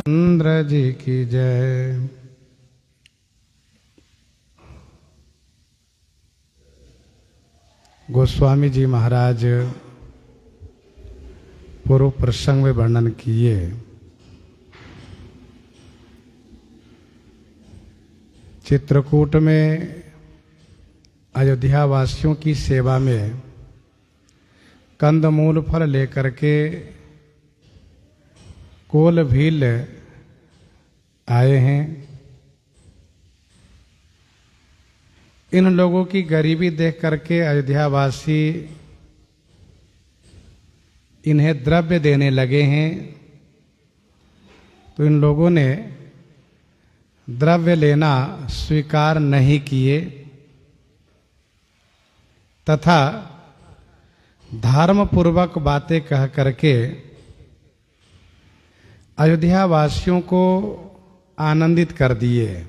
चंद्र जी की जय। गोस्वामी जी महाराज पूर्व प्रसंग में वर्णन किए। चित्रकूट में अयोध्या वासियों की सेवा में कंदमूल फल लेकर के कोल भील आए हैं। इन लोगों की गरीबी देख करके अयोध्यावासी इन्हें द्रव्य देने लगे हैं, तो इन लोगों ने द्रव्य लेना स्वीकार नहीं किए तथा धर्म पूर्वक बातें कह करके अयोध्या वासियों को आनंदित कर दिए।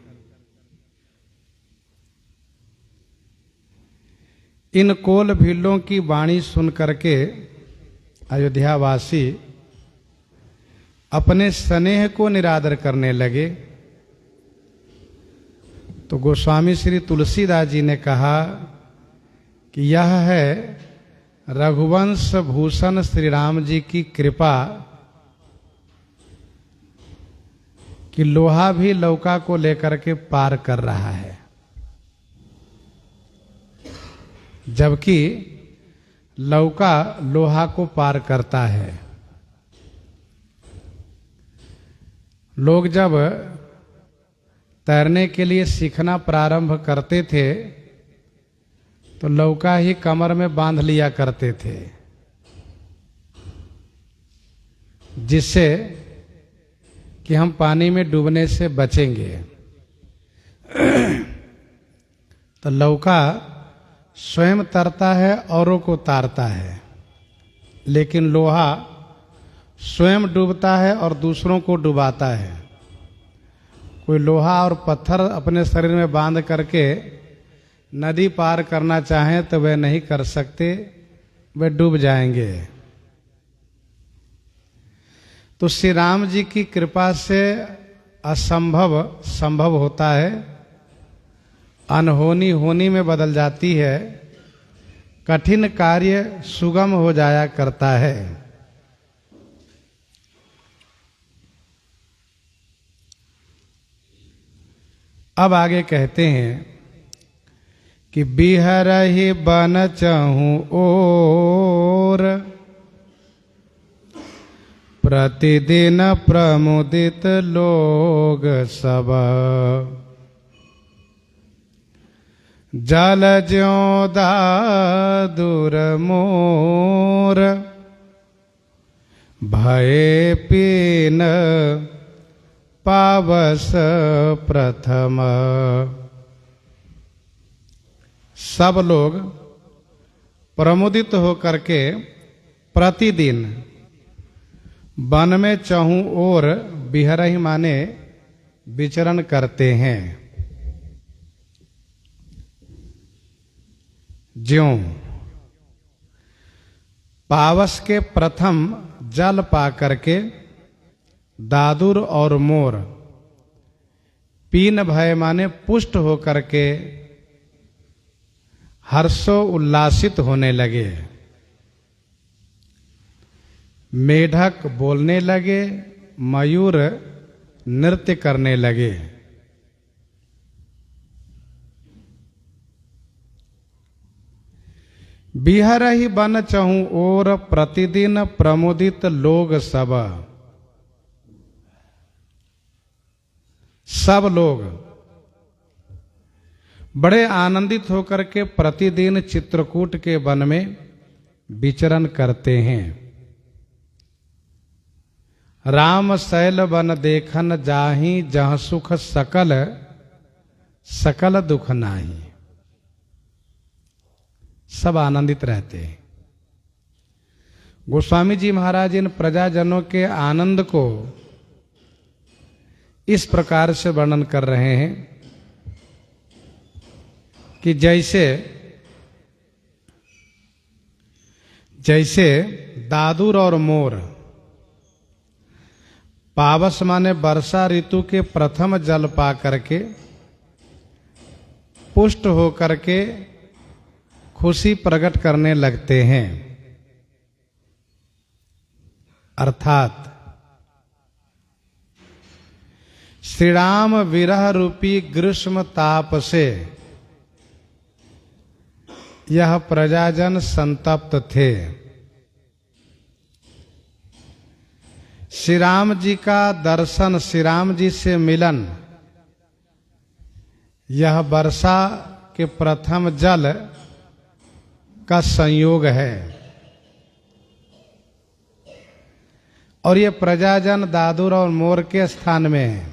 इन कोल भीलों की वाणी सुन करके अयोध्या वासी अपने स्नेह को निरादर करने लगे। तो गोस्वामी श्री तुलसीदास जी ने कहा कि यह है रघुवंश भूषण श्री राम जी की कृपा कि लोहा भी लौका को लेकर के पार कर रहा है, जबकि लौका लोहा को पार करता है। लोग जब तैरने के लिए सीखना प्रारंभ करते थे तो लौका ही कमर में बांध लिया करते थे, जिससे कि हम पानी में डूबने से बचेंगे। तो लौका स्वयं तरता है, औरों को तारता है, लेकिन लोहा स्वयं डूबता है और दूसरों को डुबाता है। कोई लोहा और पत्थर अपने शरीर में बांध करके नदी पार करना चाहें तो वे नहीं कर सकते, वे डूब जाएंगे। तो श्री राम जी की कृपा से असंभव संभव होता है, अनहोनी होनी में बदल जाती है, कठिन कार्य सुगम हो जाया करता है। अब आगे कहते हैं कि बिहरहि बन चहु ओर प्रतिदिन प्रमुदित लोग सब जल ज्यों दादुर मोर भय पीन पावस प्रथम। सब लोग प्रमुदित होकर के प्रतिदिन वन में चहु ओर बिहरहि माने विचरण करते हैं। ज्यों पावस के प्रथम जल पा करके दादुर और मोर पीन भय माने पुष्ट होकर के हर्षो उल्लासित होने लगे। मेढक बोलने लगे, मयूर नृत्य करने लगे। बिहरहि बन चहु ओर प्रतिदिन प्रमुदित लोग सब। सब लोग बड़े आनंदित होकर के प्रतिदिन चित्रकूट के वन में विचरण करते हैं। राम शैल वन देखन जाहि जहाँ सुख सकल सकल दुख नाही। सब आनंदित रहते हैं। गोस्वामी जी महाराज इन प्रजाजनों के आनंद को इस प्रकार से वर्णन कर रहे हैं कि जैसे जैसे दादुर और मोर पावस माने वर्षा ऋतु के प्रथम जल पा करके पुष्ट हो करके खुशी प्रकट करने लगते हैं। अर्थात श्री राम विरह रूपी ग्रीष्म ताप से यह प्रजाजन संतप्त थे। श्री राम जी का दर्शन, श्री राम जी से मिलन, यह वर्षा के प्रथम जल का संयोग है। और ये प्रजाजन दादुर और मोर के स्थान में है।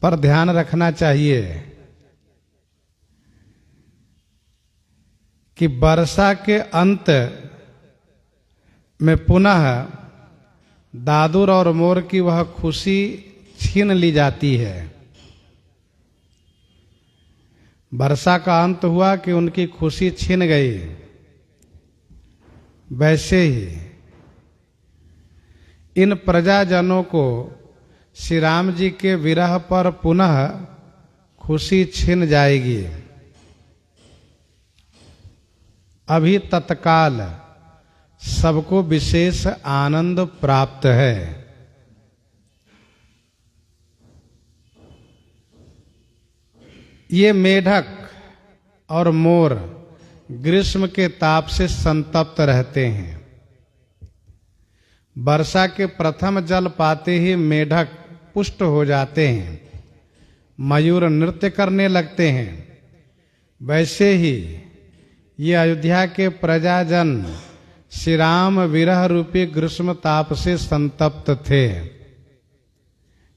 पर ध्यान रखना चाहिए कि वर्षा के अंत में पुनः दादुर और मोर की वह खुशी छीन ली जाती है। वर्षा का अंत हुआ कि उनकी खुशी छीन गई। वैसे ही इन प्रजाजनों को श्री राम जी के विरह पर पुनः खुशी छिन जाएगी। अभी तत्काल सबको विशेष आनंद प्राप्त है। ये मेढक और मोर ग्रीष्म के ताप से संतप्त रहते हैं। वर्षा के प्रथम जल पाते ही मेढक पुष्ट हो जाते हैं, मयूर नृत्य करने लगते हैं। वैसे ही ये अयोध्या के प्रजाजन श्री राम विरह रूपी ग्रीष्म ताप से संतप्त थे।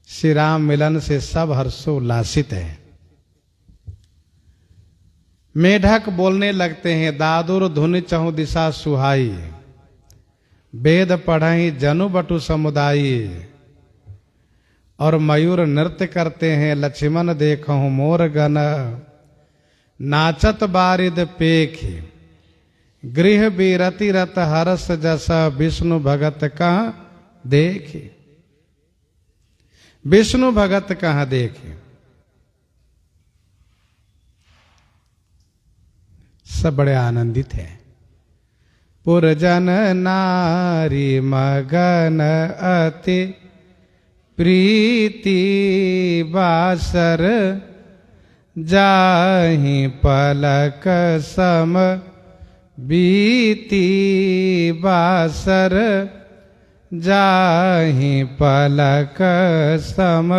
श्री राम मिलन से सब हर्षोल्लासित हैं। मेढक बोलने लगते हैं, दादुर धुन चहु दिशा सुहाई, वेद पढ़ई जनु बटु समुदायी। और मयूर नृत्य करते हैं, लक्ष्मण देखहु मोर गण, नाचत बारिद पेखी, गृह बीरति रत हरस जसा, विष्णु भगत कहाँ देखी। विष्णु भगत कहाँ देखी। सब बड़े आनंदित हैं। पुरजन नारी मगन अति प्रीति बासर, जाहि पलक सम बीती बासर, जाहि पलक सम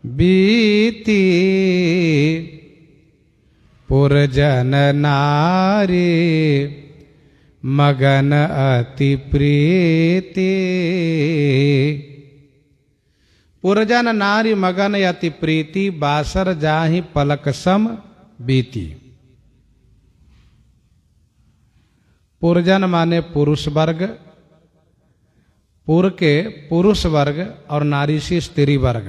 बीती। पुरजन नारी मगन अति प्रीति। पुरजन नारी मगन अति प्रीति, बासर जाहि पलक सम बीती। पुरजन माने पुरुष वर्ग, पुर के पुरुष वर्ग और नारी से स्त्री वर्ग,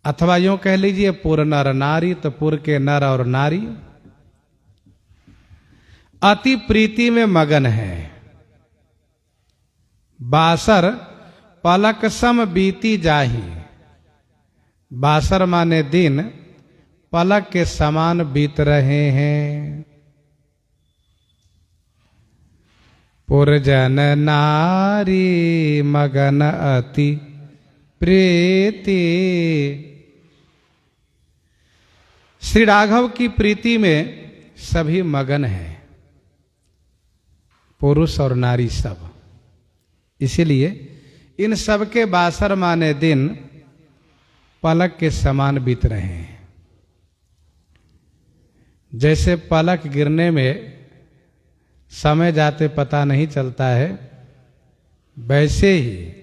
अथवा यूं कह लीजिए पुर नर नारी, तो पुर के नर और नारी अति प्रीति में मगन है। बासर पलक सम बीती जाही, बासर माने दिन पलक के समान बीत रहे हैं। पुरजन नारी मगन अति प्रीति। श्री राघव की प्रीति में सभी मगन हैं, पुरुष और नारी सब। इसीलिए इन सब के बासर माने दिन पलक के समान बीत रहे हैं। जैसे पलक गिरने में समय जाते पता नहीं चलता है, वैसे ही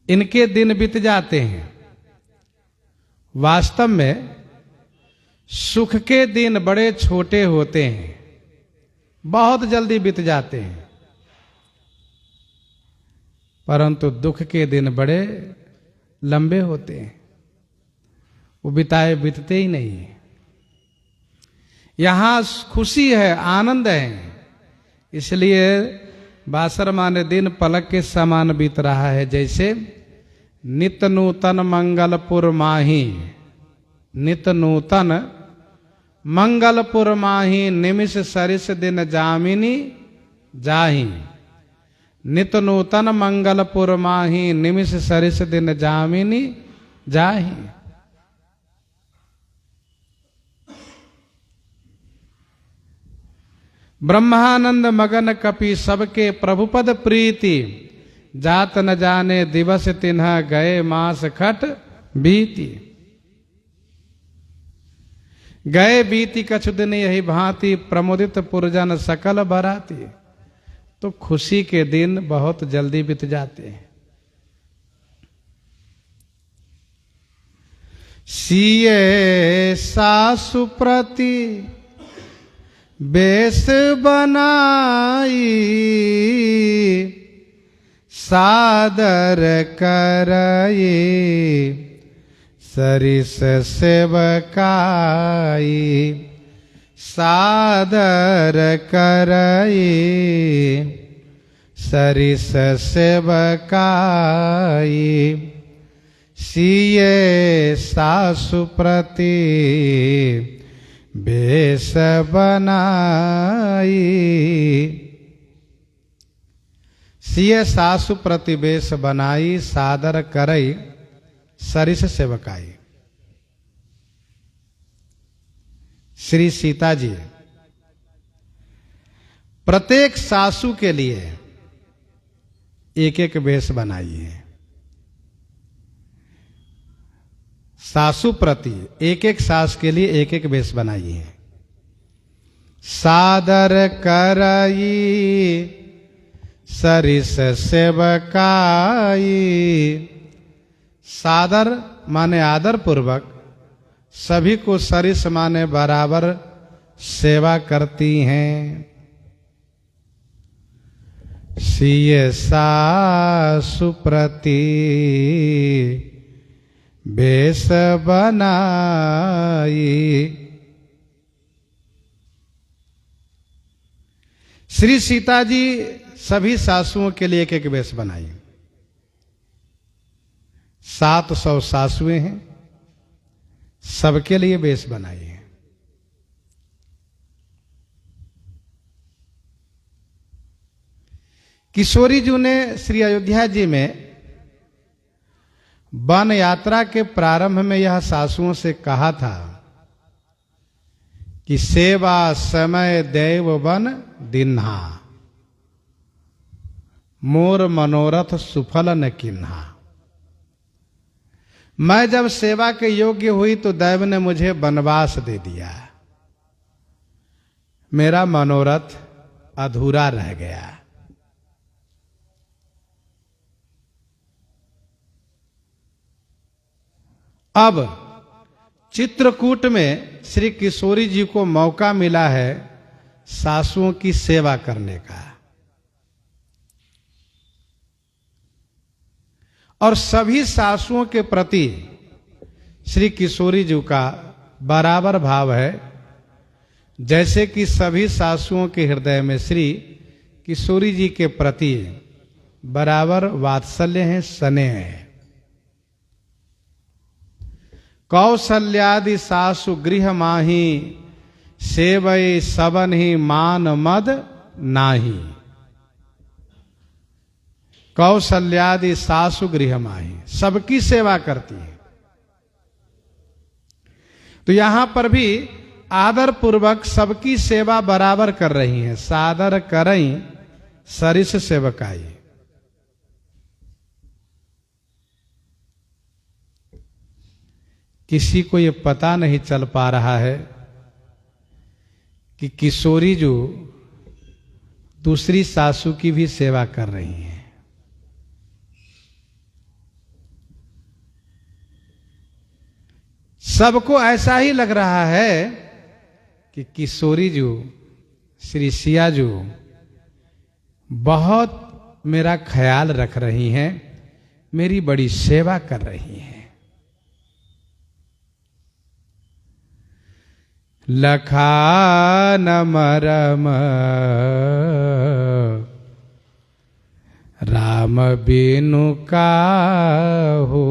इनके दिन बीत जाते हैं। वास्तव में सुख के दिन बड़े छोटे होते हैं, बहुत जल्दी बीत जाते हैं, परंतु दुख के दिन बड़े लंबे होते हैं, वो बिताए बीतते ही नहीं। यहां खुशी है, आनंद है, इसलिए बासर माने दिन पलक के समान बीत रहा है। जैसे नित नूतन मंगलपुर माही, नित नूतन मंगलपुर माही, निमिष सरिस दिन जामिनी जाही। नित नूतन मंगलपुर माही, निमिष सरिस दिन जामिनी जाही। ब्रह्मानंद मगन कपि सबके प्रभुपद प्रीति, जात न जाने दिवस तिन्ह गए मास खट बीती। गए बीती कछु दिन यही भांति, प्रमुदित पुरजन सकल बराती। तो खुशी के दिन बहुत जल्दी बीत जाते हैं। सिए सासु प्रति बेस बनाई, सादर करई सरिस सेवकाई। सादर करई सरिस सेवकाई, सिए सासु प्रति बेस बनाई। सिए सासु प्रति बेस बनाई, सादर करई सरिस सेवकाई। श्री सीता जी प्रत्येक सासू के लिए एक एक वेश बनाई है। सासू प्रति एक एक सास के लिए एक एक वेश बनाई है। सादर करई सरिस सेवकाई। सादर माने आदर पूर्वक, सभी को सरिस माने बराबर सेवा करती हैं। सिए सासु प्रति बेस बनाई। श्री सीता जी सभी सासुओं के लिए एक एक वेश बनाई। 700 सासुएं हैं, सबके लिए वेश बनाई है। किशोरी जी ने श्री अयोध्या जी में वन यात्रा के प्रारंभ में यह सासुओं से कहा था कि सेवा समय देव वन दिन्हा, मोर मनोरथ सुफल न किन्हा। मैं जब सेवा के योग्य हुई तो दैव ने मुझे वनवास दे दिया, मेरा मनोरथ अधूरा रह गया। अब चित्रकूट में श्री किशोरी जी को मौका मिला है सासुओं की सेवा करने का, और सभी सासुओं के प्रति श्री किशोरी जी का बराबर भाव है, जैसे कि सभी सासुओं के हृदय में श्री किशोरी जी के प्रति बराबर वात्सल्य है, स्नेह है। कौशल्यादि सासु गृह माही, सेवई सबन ही मान मद नाही। कौशल्यादि सासु गृह माही, सबकी सेवा करती है। तो यहां पर भी आदर पूर्वक सबकी सेवा बराबर कर रही हैं। सादर करई सरिस सेवकाई। किसी को ये पता नहीं चल पा रहा है कि किशोरी जो दूसरी सासू की भी सेवा कर रही हैं। सबको ऐसा ही लग रहा है कि किशोरी जो श्री सिया जो बहुत मेरा ख्याल रख रही हैं, मेरी बड़ी सेवा कर रही हैं। लखान मरम राम बिनु काहू,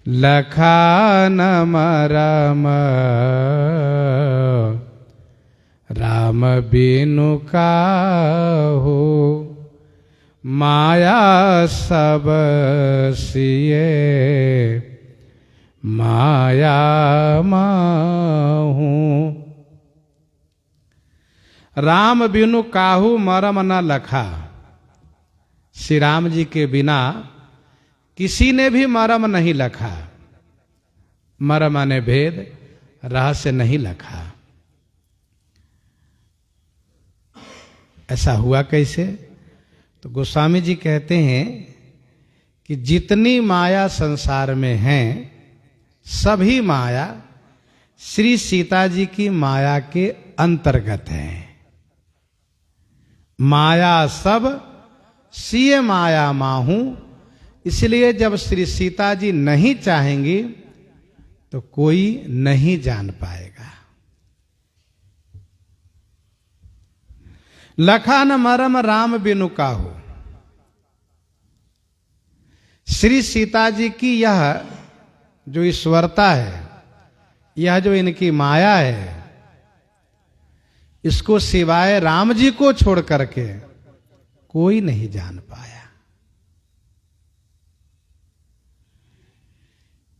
लखान मरम राम बिनु काहू, माया सब सिए माया माहू। राम बिनु काहू मरम न लखा। श्री राम जी के बिना किसी ने भी मरम नहीं लखा। मरम ने भेद रहस्य नहीं लखा। ऐसा हुआ कैसे? तो गोस्वामी जी कहते हैं कि जितनी माया संसार में है सभी माया श्री सीता जी की माया के अंतर्गत है। माया सब सिय माया माहू। इसलिए जब श्री सीता जी नहीं चाहेंगी तो कोई नहीं जान पाएगा। लखान मरम राम बिनु काहू। श्री सीता जी की यह जो ईश्वरता है, यह जो इनकी माया है, इसको सिवाय राम जी को छोड़ करके कोई नहीं जान पाया।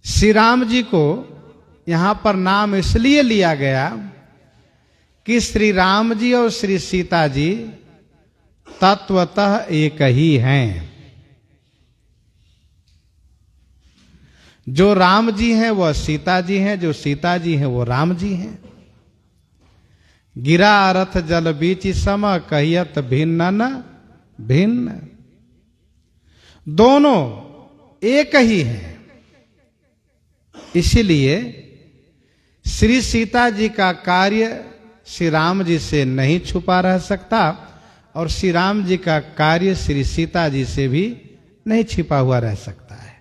श्री राम जी को यहां पर नाम इसलिए लिया गया कि श्री राम जी और श्री सीता जी तत्वतः एक ही हैं। जो राम जी हैं वह सीता जी हैं, जो सीता जी हैं वो राम जी हैं। गिरा रथ जल बीच सम कहियत भिन्न न भिन्न। दोनों एक ही हैं। इसीलिए श्री सीता जी का कार्य श्री राम जी से नहीं छुपा रह सकता और श्री राम जी का कार्य श्री सीता जी से भी नहीं छिपा हुआ रह सकता है।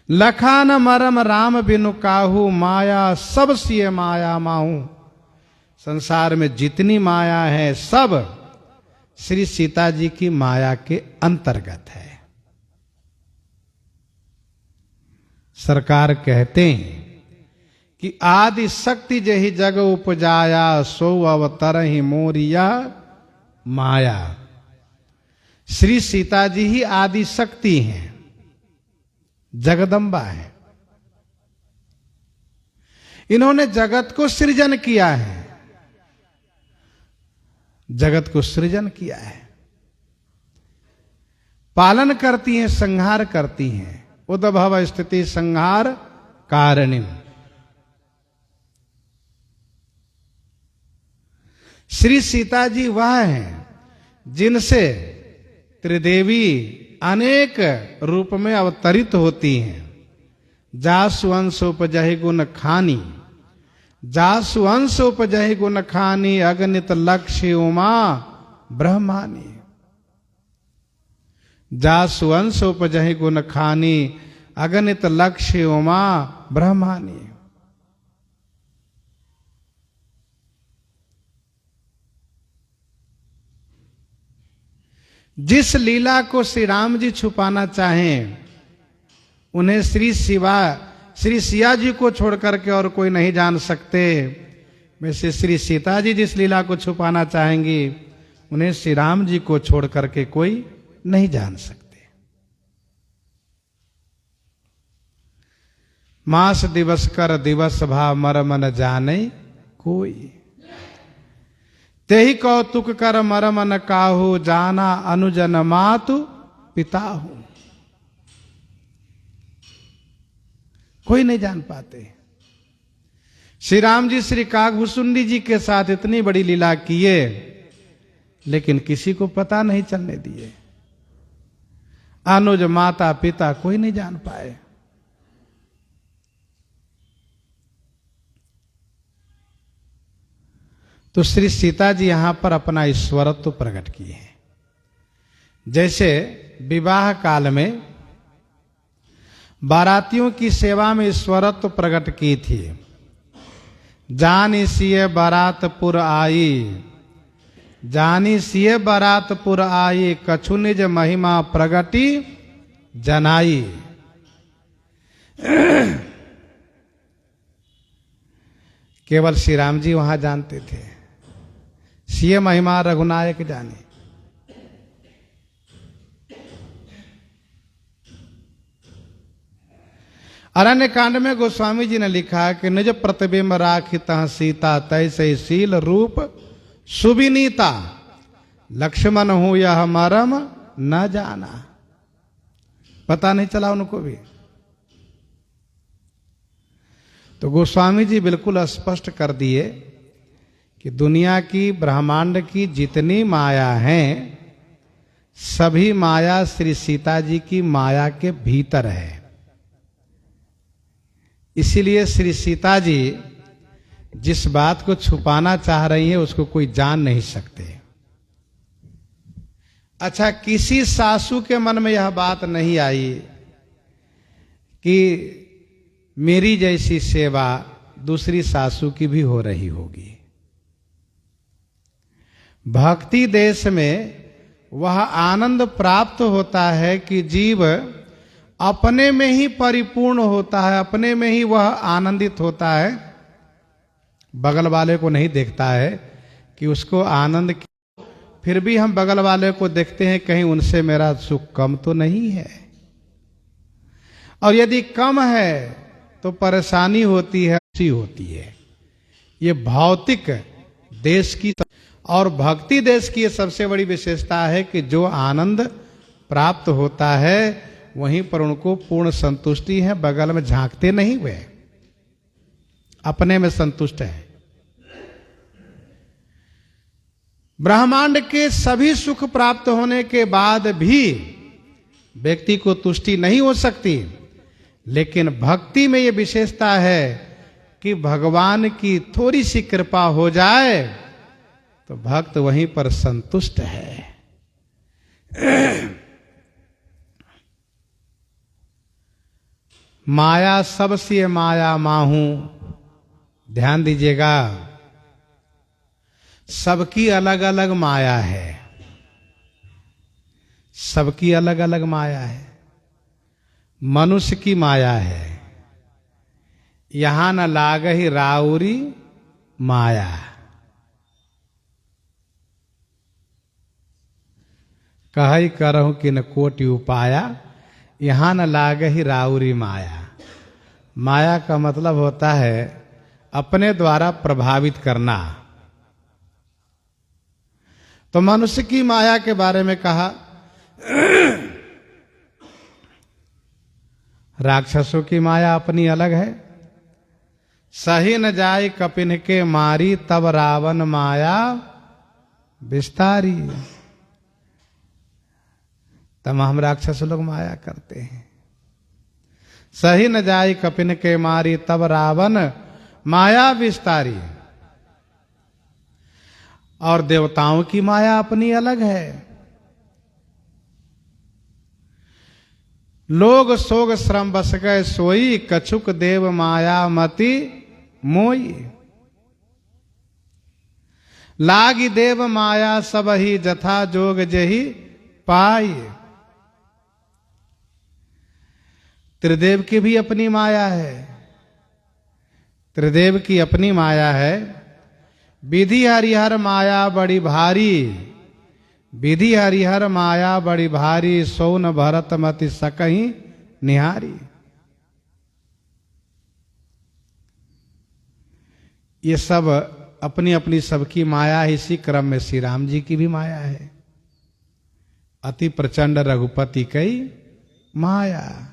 लखान मरम राम बिनु काहू, माया सब सिय माया माहू। संसार में जितनी माया है सब श्री सीता जी की माया के अंतर्गत है। सरकार कहते हैं कि आदि शक्ति जही जग उपजाया, सो अवतर ही मोरिया माया। श्री सीता जी ही आदि शक्ति हैं, जगदम्बा है। इन्होंने जगत को सृजन किया है, जगत को सृजन किया है। पालन करती हैं, संहार करती हैं। उद्भव स्थिति संहार कारणिम। श्री सीता जी वह हैं जिनसे त्रिदेवी अनेक रूप में अवतरित होती हैं। जासु अंश उपजहि गुण खानी, जासु अंश उपजहि गुण खानी, अगणित लक्ष्य उमा ब्रह्मानी। जासु अंश उपजहि गुण खानी, अगणित लक्ष्य उमा ब्रह्मानी। जिस लीला को श्री राम जी छुपाना चाहें उन्हें श्री सिया जी को छोड़ करके और कोई नहीं जान सकते। वैसे श्री सीता जी जिस लीला को छुपाना चाहेंगी उन्हें श्री राम जी को छोड़ करके कोई नहीं जान सकते। मास दिवस कर दिवस भाव मरम न जाने कोई, तेहि कौतुक कर मरम न काहू, जाना अनुजन मातु पिता हूं। कोई नहीं जान पाते। श्री राम जी श्री कागभूषुंडी जी के साथ इतनी बड़ी लीला किए लेकिन किसी को पता नहीं चलने दिए। अनुज माता पिता कोई नहीं जान पाए। तो श्री सीता जी यहां पर अपना ईश्वरत्व प्रकट किए हैं। जैसे विवाह काल में बारातियों की सेवा में ईश्वरत्व प्रकट की थी। जानी सिय बारातपुर आई, जानी सिय बारातपुर आई, कछु निज महिमा प्रगति जनाई। केवल श्री राम जी वहां जानते थे। सिय महिमा रघुनायक जाने। अरण्य कांड में गोस्वामी जी ने लिखा कि निज प्रतिबिंब राखित सीता, तैसे शील रूप सुविनीता, लक्ष्मण हूं यह मरम न जाना। पता नहीं चला उनको भी। तो गोस्वामी जी बिल्कुल स्पष्ट कर दिए कि दुनिया की, ब्रह्मांड की जितनी माया है, सभी माया श्री सीता जी की माया के भीतर है। इसीलिए श्री सीता जी जिस बात को छुपाना चाह रही है उसको कोई जान नहीं सकते। अच्छा, किसी सासू के मन में यह बात नहीं आई कि मेरी जैसी सेवा दूसरी सासू की भी हो रही होगी। भक्ति देश में वह आनंद प्राप्त होता है कि जीव अपने में ही परिपूर्ण होता है, अपने में ही वह आनंदित होता है, बगल वाले को नहीं देखता है कि उसको आनंद। फिर भी हम बगल वाले को देखते हैं कहीं उनसे मेरा सुख कम तो नहीं है, और यदि कम है तो परेशानी होती है, अच्छी होती है। ये भौतिक देश की और भक्ति देश की ये सबसे बड़ी विशेषता है कि जो आनंद प्राप्त होता है वहीं पर उनको पूर्ण संतुष्टि है, बगल में झांकते नहीं हुए, अपने में संतुष्ट है। ब्रह्मांड के सभी सुख प्राप्त होने के बाद भी व्यक्ति को तुष्टि नहीं हो सकती, लेकिन भक्ति में यह विशेषता है कि भगवान की थोड़ी सी कृपा हो जाए तो भक्त वहीं पर संतुष्ट है। माया सबसे माया माहू, ध्यान दीजिएगा, सबकी अलग अलग माया है, सबकी अलग अलग माया है। मनुष्य की माया है, यहां न लागहि राउरी माया। कहि करहु किन कोटि उपाया, यहां न लागहि राउरी माया। माया का मतलब होता है अपने द्वारा प्रभावित करना। तो मनुष्य की माया के बारे में कहा, राक्षसों की माया अपनी अलग है। सही न जाय कपिन के मारी, तब रावण माया विस्तारी। तमाम राक्षस लोग माया करते हैं। सही न जाय कपिन के मारी, तब रावण माया विस्तारी। और देवताओं की माया अपनी अलग है। लोग सोग श्रम बस गए सोई, कछुक देव माया मति मोई। लागी देव माया सब ही, जथा जोग जही पाई। त्रिदेव की भी अपनी माया है, त्रिदेव की अपनी माया है। विधि हरिहर माया बड़ी भारी, विधि हरिहर माया बड़ी भारी, सोन भरत मति सकहीं निहारी। ये सब अपनी अपनी सबकी माया है। इसी क्रम में श्री राम जी की भी माया है। अति प्रचंड रघुपति कई माया,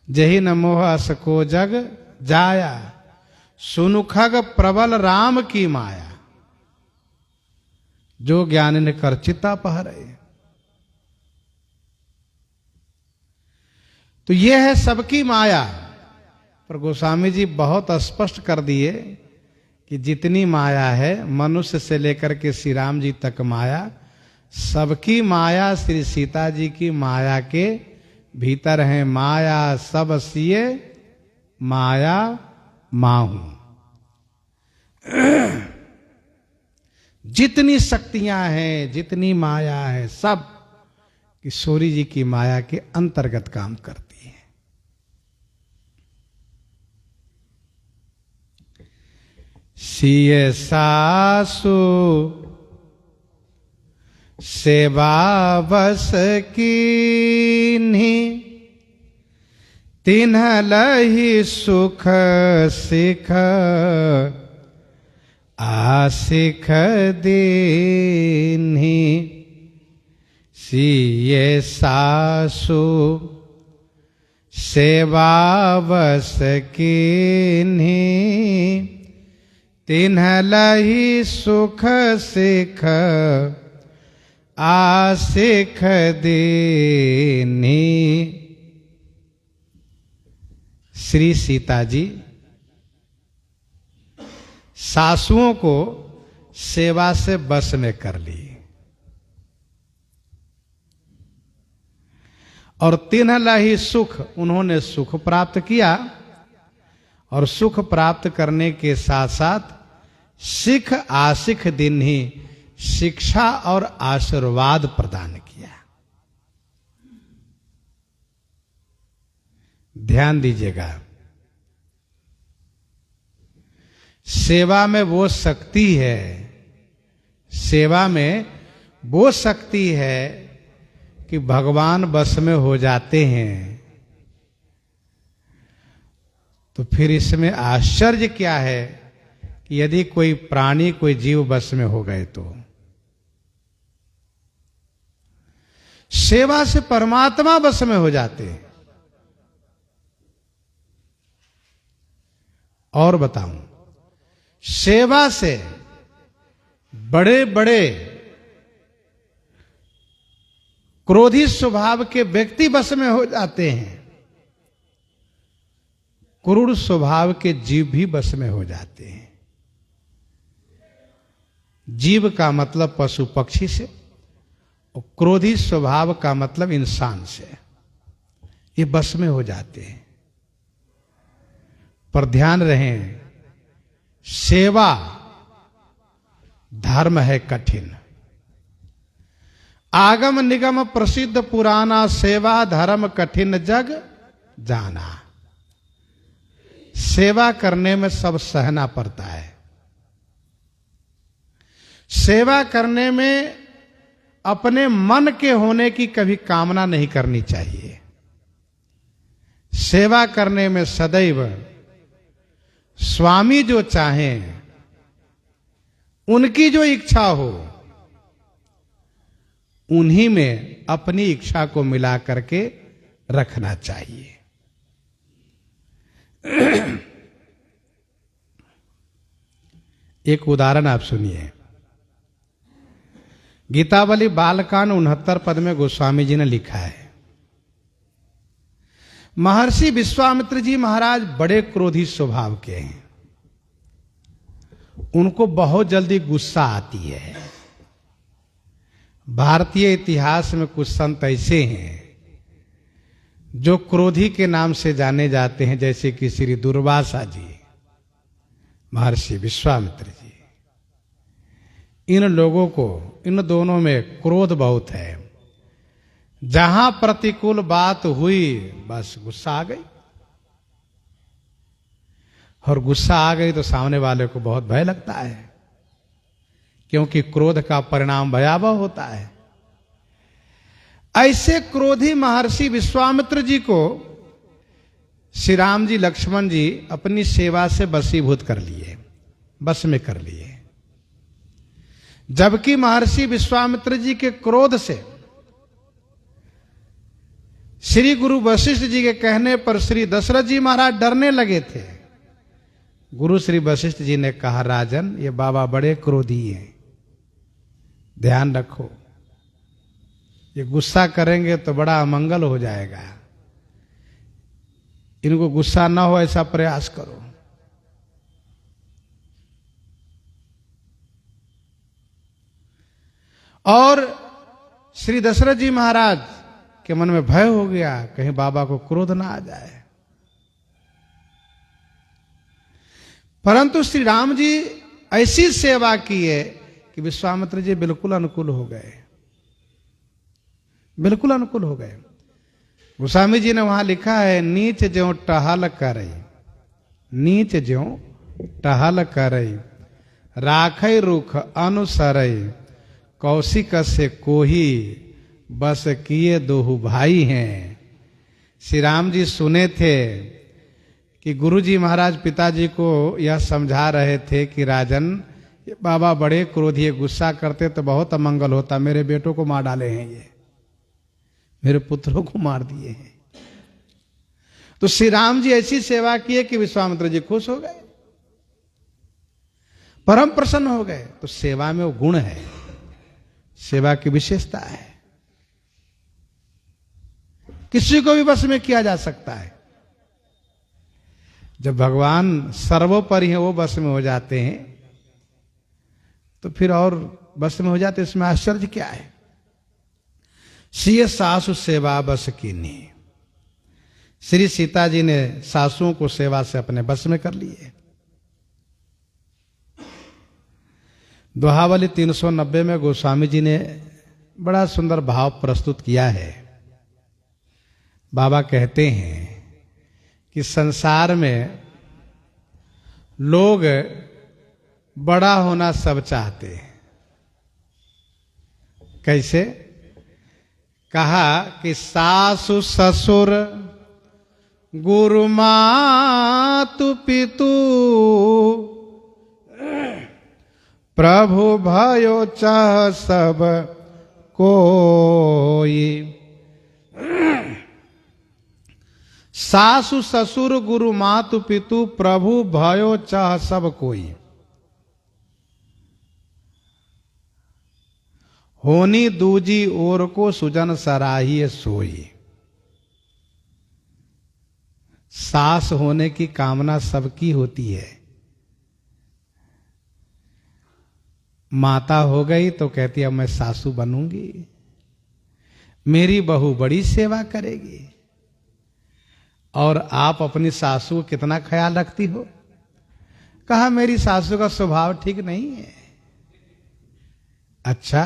जही न मोह अस को जग जाया। सुनु खग प्रबल राम की माया, जो ज्ञान ने कर चिता पहरे। तो यह है सबकी माया। पर गोस्वामी जी बहुत स्पष्ट कर दिए कि जितनी माया है, मनुष्य से लेकर के श्री राम जी तक माया, सबकी माया श्री सीता जी की माया के भीतर है माया सब सिए माया माहू। जितनी शक्तियां हैं, जितनी माया है, सब किशोरी जी की माया के अंतर्गत काम करती है। सिए सासु सेवा बस कीन्ही, तिन्ह लही सुख सिख आसिख दीन्ही। सिए सासु सेवा बस कीन्ही, तिन्ह लही सुख सिख आसिख दीन्ही। श्री सीता जी सासुओं को सेवा से बस में कर ली और तिन्ह लही सुख, उन्होंने सुख प्राप्त किया और सुख प्राप्त करने के साथ साथ सिख आसिख दिन ही शिक्षा और आशीर्वाद प्रदान किया। ध्यान दीजिएगा, सेवा में वो शक्ति है, सेवा में वो शक्ति है कि भगवान बस में हो जाते हैं। तो फिर इसमें आश्चर्य क्या है कि यदि कोई प्राणी, कोई जीव बस में हो गए तो सेवा से परमात्मा बस में हो जाते हैं। और बताऊं, सेवा से बड़े बड़े क्रोधी स्वभाव के व्यक्ति बस में हो जाते हैं, क्रूर स्वभाव के जीव भी बस में हो जाते हैं। जीव का मतलब पशु पक्षी से और क्रोधी स्वभाव का मतलब इंसान से, ये बस में हो जाते हैं। पर ध्यान रहे, सेवा धर्म है कठिन। आगम निगम प्रसिद्ध पुराना, सेवा धर्म कठिन जग जाना। सेवा करने में सब सहना पड़ता है। सेवा करने में अपने मन के होने की कभी कामना नहीं करनी चाहिए। सेवा करने में सदैव स्वामी जो चाहें, उनकी जो इच्छा हो, उन्हीं में अपनी इच्छा को मिला करके रखना चाहिए। एक उदाहरण आप सुनिए। गीतावली बालकांड 69 पद में गोस्वामी जी ने लिखा है, महर्षि विश्वामित्र जी महाराज बड़े क्रोधी स्वभाव के हैं। उनको बहुत जल्दी गुस्सा आती है। भारतीय इतिहास में कुछ संत ऐसे हैं जो क्रोधी के नाम से जाने जाते हैं, जैसे कि श्री दुर्वासा जी, महर्षि विश्वामित्र जी। इन लोगों को, इन दोनों में क्रोध बहुत है। जहां प्रतिकूल बात हुई बस गुस्सा आ गई, और गुस्सा आ गई तो सामने वाले को बहुत भय लगता है, क्योंकि क्रोध का परिणाम भयावह होता है। ऐसे क्रोधी महर्षि विश्वामित्र जी को श्री राम जी, लक्ष्मण जी अपनी सेवा से बसीभूत कर लिए, बस में कर लिए। जबकि महर्षि विश्वामित्र जी के क्रोध से श्री गुरु वशिष्ठ जी के कहने पर श्री दशरथ जी महाराज डरने लगे थे। गुरु श्री वशिष्ठ जी ने कहा, राजन, ये बाबा बड़े क्रोधी हैं, ध्यान रखो, ये गुस्सा करेंगे तो बड़ा अमंगल हो जाएगा, इनको गुस्सा ना हो ऐसा प्रयास करो। और श्री दशरथ जी महाराज कि मन में भय हो गया कहीं बाबा को क्रोध ना आ जाए। परंतु श्री राम जी ऐसी सेवा की है कि विश्वामित्र जी बिल्कुल अनुकूल हो गए, बिल्कुल अनुकूल हो गए। गोस्वामी जी ने वहां लिखा है, नीच ज्यों टहल करई, नीच ज्यों टहल करई, राखई रुख अनुसरई, कौशिक से कोही बस किए दोहु भाई हैं। श्री राम जी सुने थे कि गुरु जी महाराज पिताजी को यह समझा रहे थे कि राजन, बाबा बड़े क्रोधी, गुस्सा करते तो बहुत अमंगल होता, मेरे बेटों को मार डाले हैं, ये मेरे पुत्रों को मार दिए हैं। तो श्री राम जी ऐसी सेवा किए कि विश्वामित्र जी खुश हो गए, परम प्रसन्न हो गए। तो सेवा में वो गुण है, सेवा की विशेषता है, किसी को भी वश में किया जा सकता है। जब भगवान सर्वोपरि हैं, वो वश में हो जाते हैं, तो फिर और वश में हो जाते, इसमें आश्चर्य क्या है। सिय सासु सेवा बस कीनी, श्री सीता जी ने सासुओं को सेवा से अपने बस में कर लिए। दोहावली 390 में गोस्वामी जी ने बड़ा सुंदर भाव प्रस्तुत किया है। बाबा कहते हैं कि संसार में लोग बड़ा होना सब चाहते हैं। कैसे? कहा कि सासु ससुर गुरु मातु पितु, प्रभु भयो चाह सब कोई। सासु ससुर गुरु मातु पितु, प्रभु भयो चाह सब कोई। होनी दूजी ओर को सुजन सराहिए सोई। सास होने की कामना सबकी होती है। माता हो गई तो कहती है मैं सासू बनूंगी, मेरी बहू बड़ी सेवा करेगी। और आप अपनी सासू को कितना ख्याल रखती हो? कहा मेरी सासू का स्वभाव ठीक नहीं है। अच्छा,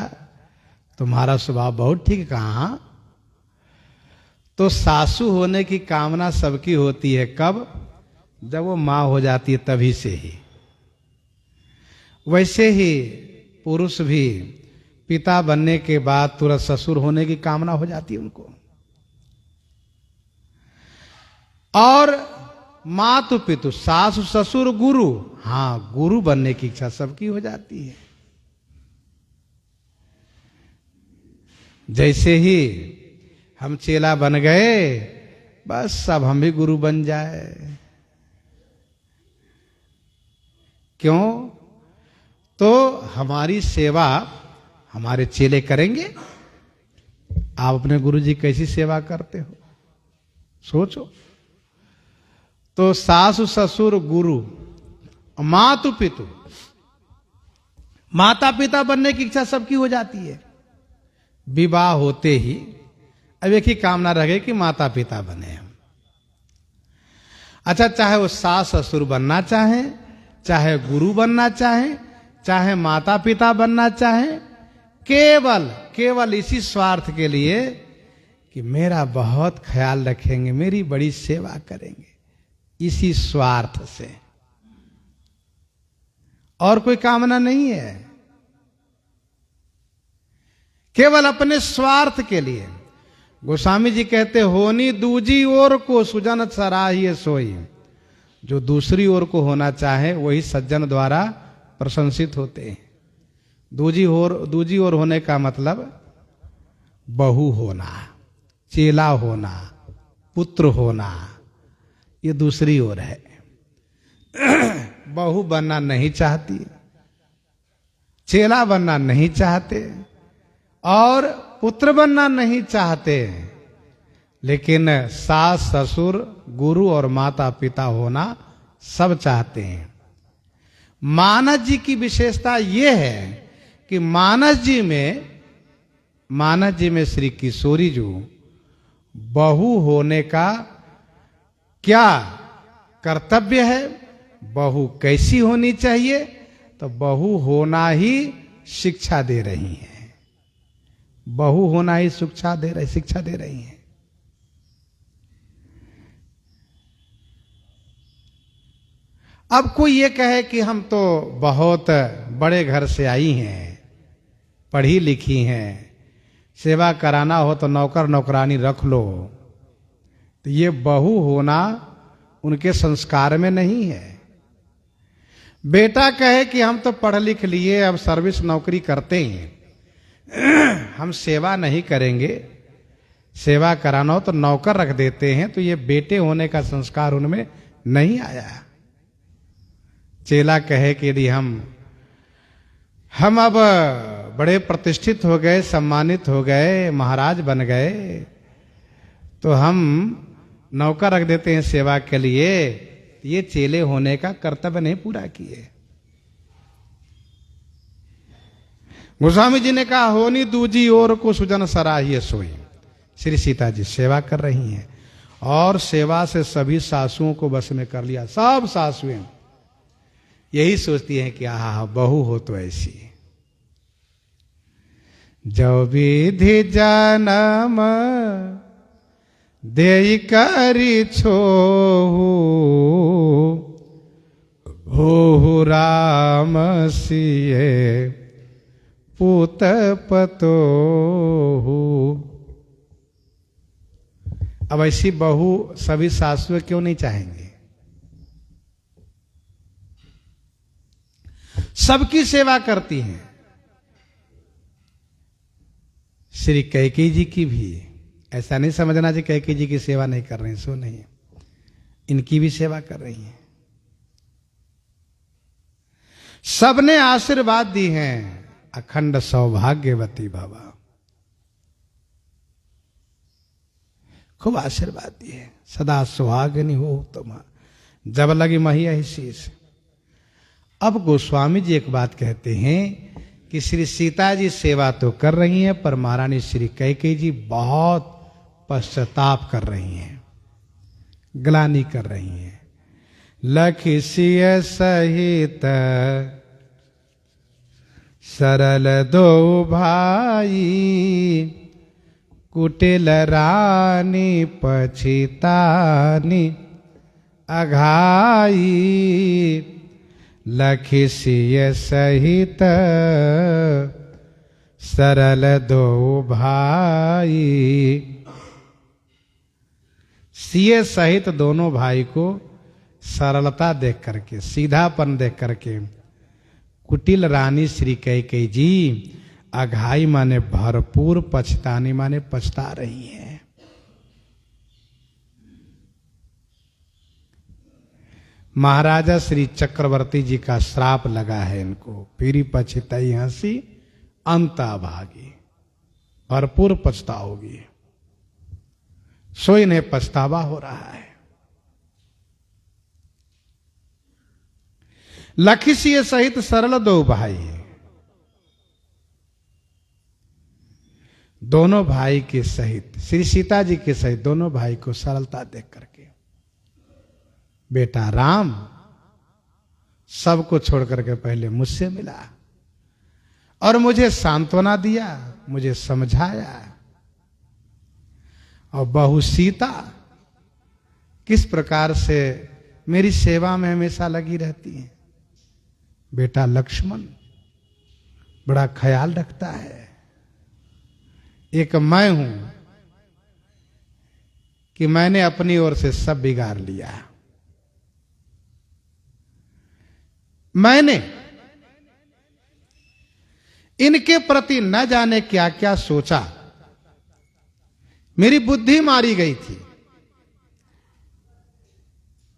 तुम्हारा स्वभाव बहुत ठीक। कहा? तो सासू होने की कामना सबकी होती है। कब? जब वो मां हो जाती है, तभी से ही। वैसे ही पुरुष भी पिता बनने के बाद तुरंत ससुर होने की कामना हो जाती है उनको। और मातु पितु, सासु ससुर गुरु, हाँ, गुरु बनने की इच्छा सबकी हो जाती है। जैसे ही हम चेला बन गए, बस अब हम भी गुरु बन जाए। क्यों? तो हमारी सेवा हमारे चेले करेंगे। आप अपने गुरु जी कैसी सेवा करते हो, सोचो। तो सासु ससुर गुरु मातु पितु, माता पिता बनने की इच्छा सबकी हो जाती है। विवाह होते ही अब एक ही कामना रहे कि माता पिता बने हम। अच्छा, चाहे वो सास ससुर बनना चाहे, चाहे गुरु बनना चाहे, चाहे माता पिता बनना चाहे, केवल इसी स्वार्थ के लिए कि मेरा बहुत ख्याल रखेंगे, मेरी बड़ी सेवा करेंगे, इसी स्वार्थ से, और कोई कामना नहीं है। केवल अपने स्वार्थ के लिए। गोस्वामी जी कहते होनी दूजी ओर को सुजन सराहिए सोई। जो दूसरी ओर को होना चाहे वही सज्जन द्वारा प्रशंसित होते हैं। दूजी ओर होने का मतलब बहू होना, चेला होना, पुत्र होना, ये दूसरी ओर है। बहू बनना नहीं चाहती, चेला बनना नहीं चाहते और पुत्र बनना नहीं चाहते, लेकिन सास ससुर गुरु और माता पिता होना सब चाहते हैं। मानस जी की विशेषता यह है कि मानस जी में श्री किशोरी जी बहू होने का क्या कर्तव्य है, बहू कैसी होनी चाहिए, तो बहू होना ही शिक्षा दे रही है। बहू होना ही शिक्षा दे रही है। अब कोई ये कहे कि हम तो बहुत बड़े घर से आई हैं, पढ़ी लिखी हैं, सेवा कराना हो तो नौकर नौकरानी रख लो, तो ये बहू होना उनके संस्कार में नहीं है। बेटा कहे कि हम तो पढ़ लिख लिए, अब सर्विस नौकरी करते हैं, हम सेवा नहीं करेंगे, सेवा कराना हो तो नौकर रख देते हैं, तो ये बेटे होने का संस्कार उनमें नहीं आया। चेला कहे कि यदि हम अब बड़े प्रतिष्ठित हो गए, सम्मानित हो गए, महाराज बन गए, तो हम नौकर रख देते हैं सेवा के लिए, ये चेले होने का कर्तव्य नहीं पूरा किए। गोस्वामी जी ने कहा, होनी दूजी ओर को सुजन सराहिए सोई। श्री सीता जी सेवा कर रही हैं और सेवा से सभी सासुओं को बस में कर लिया। सब सासुएं यही सोचती हैं कि आहा बहू हो तो ऐसी। जो विधि जन्म देई करी छोहु, हो राम सिए पूत पतोहु। अब ऐसी बहू सभी सासुएं क्यों नहीं चाहेंगे? सबकी सेवा करती हैं। श्री कैकेयी जी की भी, ऐसा नहीं समझना जी कैकेयी जी की सेवा नहीं कर रही हैं, सो नहीं, इनकी भी सेवा कर रही हैं। सबने आशीर्वाद दी हैं, अखंड सौभाग्यवती भवा, खूब आशीर्वाद दिए, सदा सुहागिनी हो तुम, जब लगी मही शीश। अब गोस्वामी जी एक बात कहते हैं कि श्री सीता जी सेवा तो कर रही हैं, पर महारानी श्री कैकेयी जी बहुत पश्चाताप कर रही हैं, ग्लानि कर रही हैं। लखि सिय सहित सरल दो भाई, कुटिल रानी पछितानी अघाई। लखि सिय सहित सरल दो भाई। सिय सहित दोनों भाई को सरलता देख करके, सीधापन देख करके कुटिल रानी श्री कैकेयी जी अघाई माने भरपूर, पछतानी माने पछता रही हैं। महाराजा श्री चक्रवर्ती जी का श्राप लगा है इनको, फिरी पछताई हंसी अंता भागी, भरपूर पछताओगी, सो इन्हें पछतावा हो रहा है। लखि सिय सहित सरल दो भाई, दोनों भाई के सहित, श्री सीता जी के सहित दोनों भाई को सरलता देख करके, बेटा राम सबको छोड़ करके पहले मुझसे मिला और मुझे सांत्वना दिया, मुझे समझाया, और बहू सीता किस प्रकार से मेरी सेवा में हमेशा लगी रहती है। बेटा लक्ष्मण बड़ा ख्याल रखता है। एक मैं हूं कि मैंने अपनी ओर से सब बिगाड़ लिया। मैंने इनके प्रति न जाने क्या क्या सोचा, मेरी बुद्धि मारी गई थी,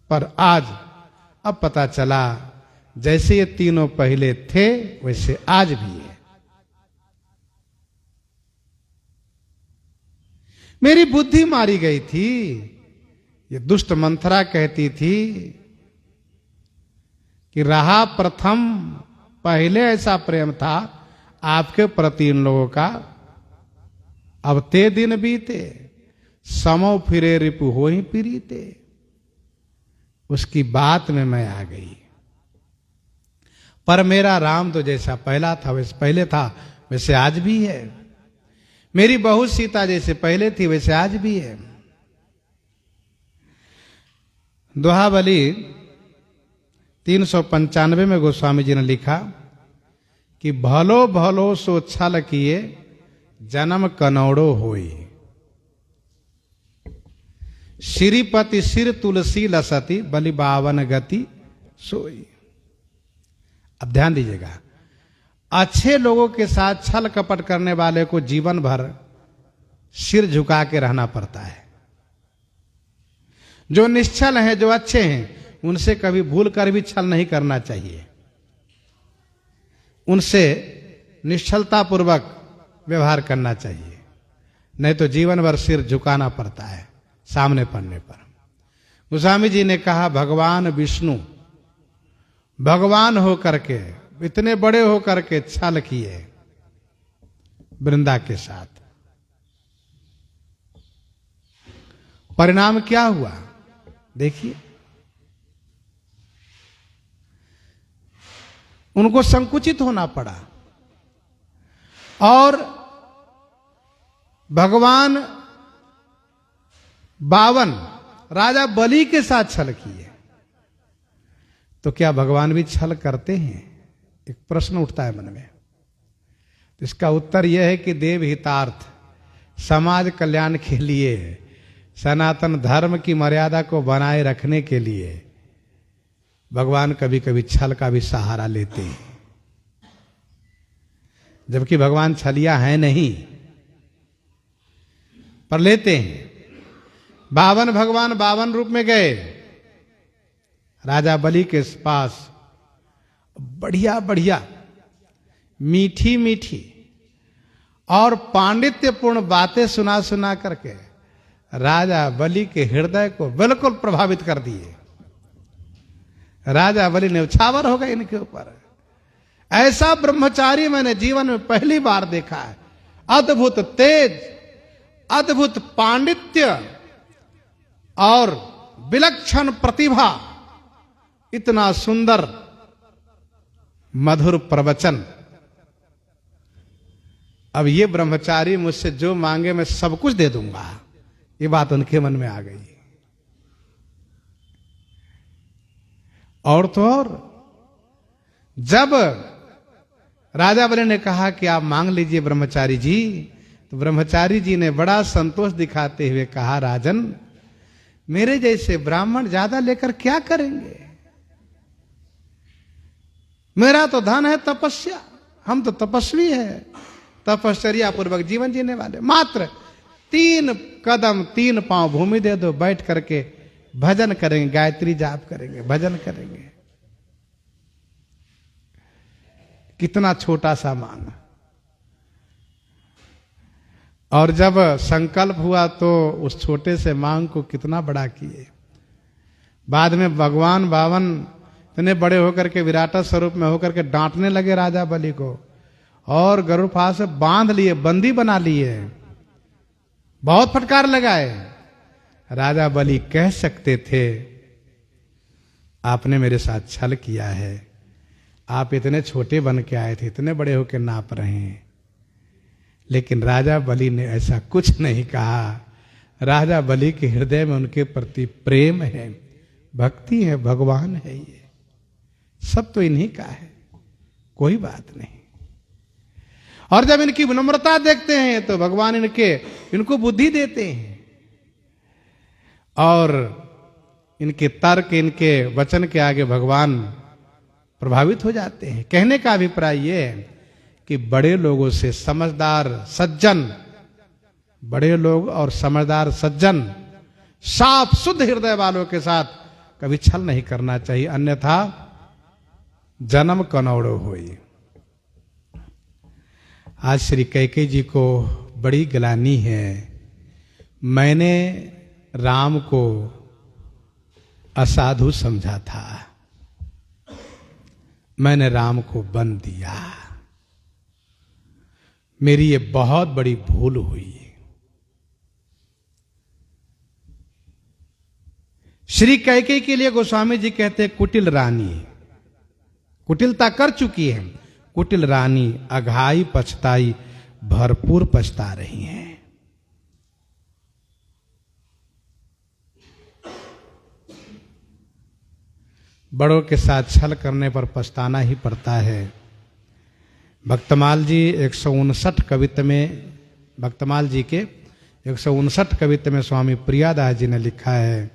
पर आज अब पता चला जैसे ये तीनों पहले थे वैसे आज भी है। मेरी बुद्धि मारी गई थी। ये दुष्ट मंथरा कहती थी कि रहा प्रथम, पहले ऐसा प्रेम था आपके प्रति इन लोगों का, अब ते दिन बीते, समो फिरे रिपु हो ही पीरीते। उसकी बात में मैं आ गई। पर मेरा राम तो जैसा पहला था वैसे पहले था वैसे आज भी है। मेरी बहू सीता जैसे पहले थी वैसे आज भी है। दोहाबली 395 में गोस्वामी जी ने लिखा कि भलो भलो सो छल किए जन्म कनौड़ो होई। श्रीपति सिर तुलसी लसती बलि बावन गति सोई। अब ध्यान दीजिएगा, अच्छे लोगों के साथ छल कपट करने वाले को जीवन भर सिर झुका के रहना पड़ता है। जो निश्चल हैं, जो अच्छे हैं, उनसे कभी भूल कर भी छल नहीं करना चाहिए। उनसे निश्चलता पूर्वक व्यवहार करना चाहिए, नहीं तो जीवन भर सिर झुकाना पड़ता है सामने पड़ने पर। गोस्वामी जी ने कहा भगवान विष्णु भगवान हो करके, इतने बड़े हो करके छल किए वृंदा के साथ। परिणाम क्या हुआ देखिए, उनको संकुचित होना पड़ा और भगवान बावन राजा बलि के साथ छल किए। तो क्या भगवान भी छल करते हैं? एक प्रश्न उठता है मन में। तो इसका उत्तर यह है कि देव हितार्थ, समाज कल्याण के लिए, सनातन धर्म की मर्यादा को बनाए रखने के लिए भगवान कभी कभी छल का भी सहारा लेते हैं। जबकि भगवान छलिया है नहीं, पर लेते हैं। बावन भगवान बावन रूप में गए राजा बलि के पास, बढ़िया बढ़िया मीठी मीठी और पांडित्यपूर्ण बातें सुना सुना करके राजा बलि के हृदय को बिल्कुल प्रभावित कर दिए। राजा बलि ने उछावर हो गए इनके ऊपर। ऐसा ब्रह्मचारी मैंने जीवन में पहली बार देखा है। अद्भुत तेज, अद्भुत पांडित्य और विलक्षण प्रतिभा, इतना सुंदर मधुर प्रवचन। अब ये ब्रह्मचारी मुझसे जो मांगे मैं सब कुछ दे दूंगा, ये बात उनके मन में आ गई। और तो और जब राजा बलि ने कहा कि आप मांग लीजिए ब्रह्मचारी जी, तो ब्रह्मचारी जी ने बड़ा संतोष दिखाते हुए कहा राजन, मेरे जैसे ब्राह्मण ज्यादा लेकर क्या करेंगे? मेरा तो धन है तपस्या, हम तो तपस्वी हैं, तपश्चर्या पूर्वक जीवन जीने वाले। मात्र 3 कदम 3 पांव भूमि दे दो, बैठ करके भजन करेंगे, गायत्री जाप करेंगे, भजन करेंगे। कितना छोटा सा मांग। और जब संकल्प हुआ तो उस छोटे से मांग को कितना बड़ा किए। बाद में भगवान बावन इतने बड़े होकर के विराट स्वरूप में होकर के डांटने लगे राजा बलि को, और गरुड़फाल से बांध लिए, बंदी बना लिए, बहुत फटकार लगाए। राजा बलि कह सकते थे आपने मेरे साथ छल किया है, आप इतने छोटे बन के आए थे, इतने बड़े होकर नाप रहे हैं। लेकिन राजा बलि ने ऐसा कुछ नहीं कहा। राजा बलि के हृदय में उनके प्रति प्रेम है, भक्ति है, भगवान है। ये सब तो इन्हीं का है, कोई बात नहीं। और जब इनकी विनम्रता देखते हैं तो भगवान इनको बुद्धि देते हैं, और इनके तर्क, इनके वचन के आगे भगवान प्रभावित हो जाते हैं। कहने का अभिप्राय यह है कि बड़े लोगों से समझदार सज्जन, बड़े लोग और समझदार सज्जन, साफ शुद्ध हृदय वालों के साथ कभी छल नहीं करना चाहिए, अन्यथा जन्म कनौड़ो होई। आज श्री कैकेयी जी को बड़ी ग्लानि है। मैंने राम को असाधु समझा था, मैंने राम को बंद दिया, मेरी ये बहुत बड़ी भूल हुई। श्री कैकेयी के लिए गोस्वामी जी कहते हैं कुटिल रानी, कुटिलता कर चुकी है, कुटिल रानी अघाई पछताई भरपूर पछता रही हैं। बड़ों के साथ छल करने पर पछताना ही पड़ता है। भक्तमाल जी 159 कवित्त में, भक्तमाल जी के 159 कवित्त में स्वामी प्रियादास जी ने लिखा है,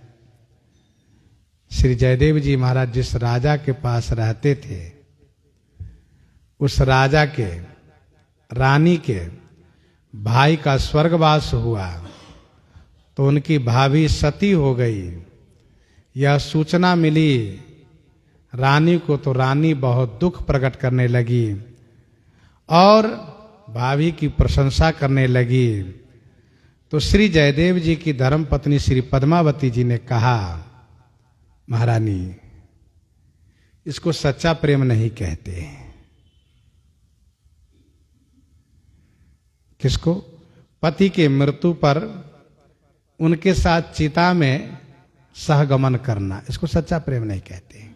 श्री जयदेव जी महाराज जिस राजा के पास रहते थे, उस राजा के रानी के भाई का स्वर्गवास हुआ तो उनकी भाभी सती हो गई। यह सूचना मिली रानी को तो रानी बहुत दुख प्रकट करने लगी और भाभी की प्रशंसा करने लगी। तो श्री जयदेव जी की धर्म पत्नी श्री पद्मावती जी ने कहा, महारानी इसको सच्चा प्रेम नहीं कहते। किसको? पति के मृत्यु पर उनके साथ चिता में सहगमन करना, इसको सच्चा प्रेम नहीं कहते।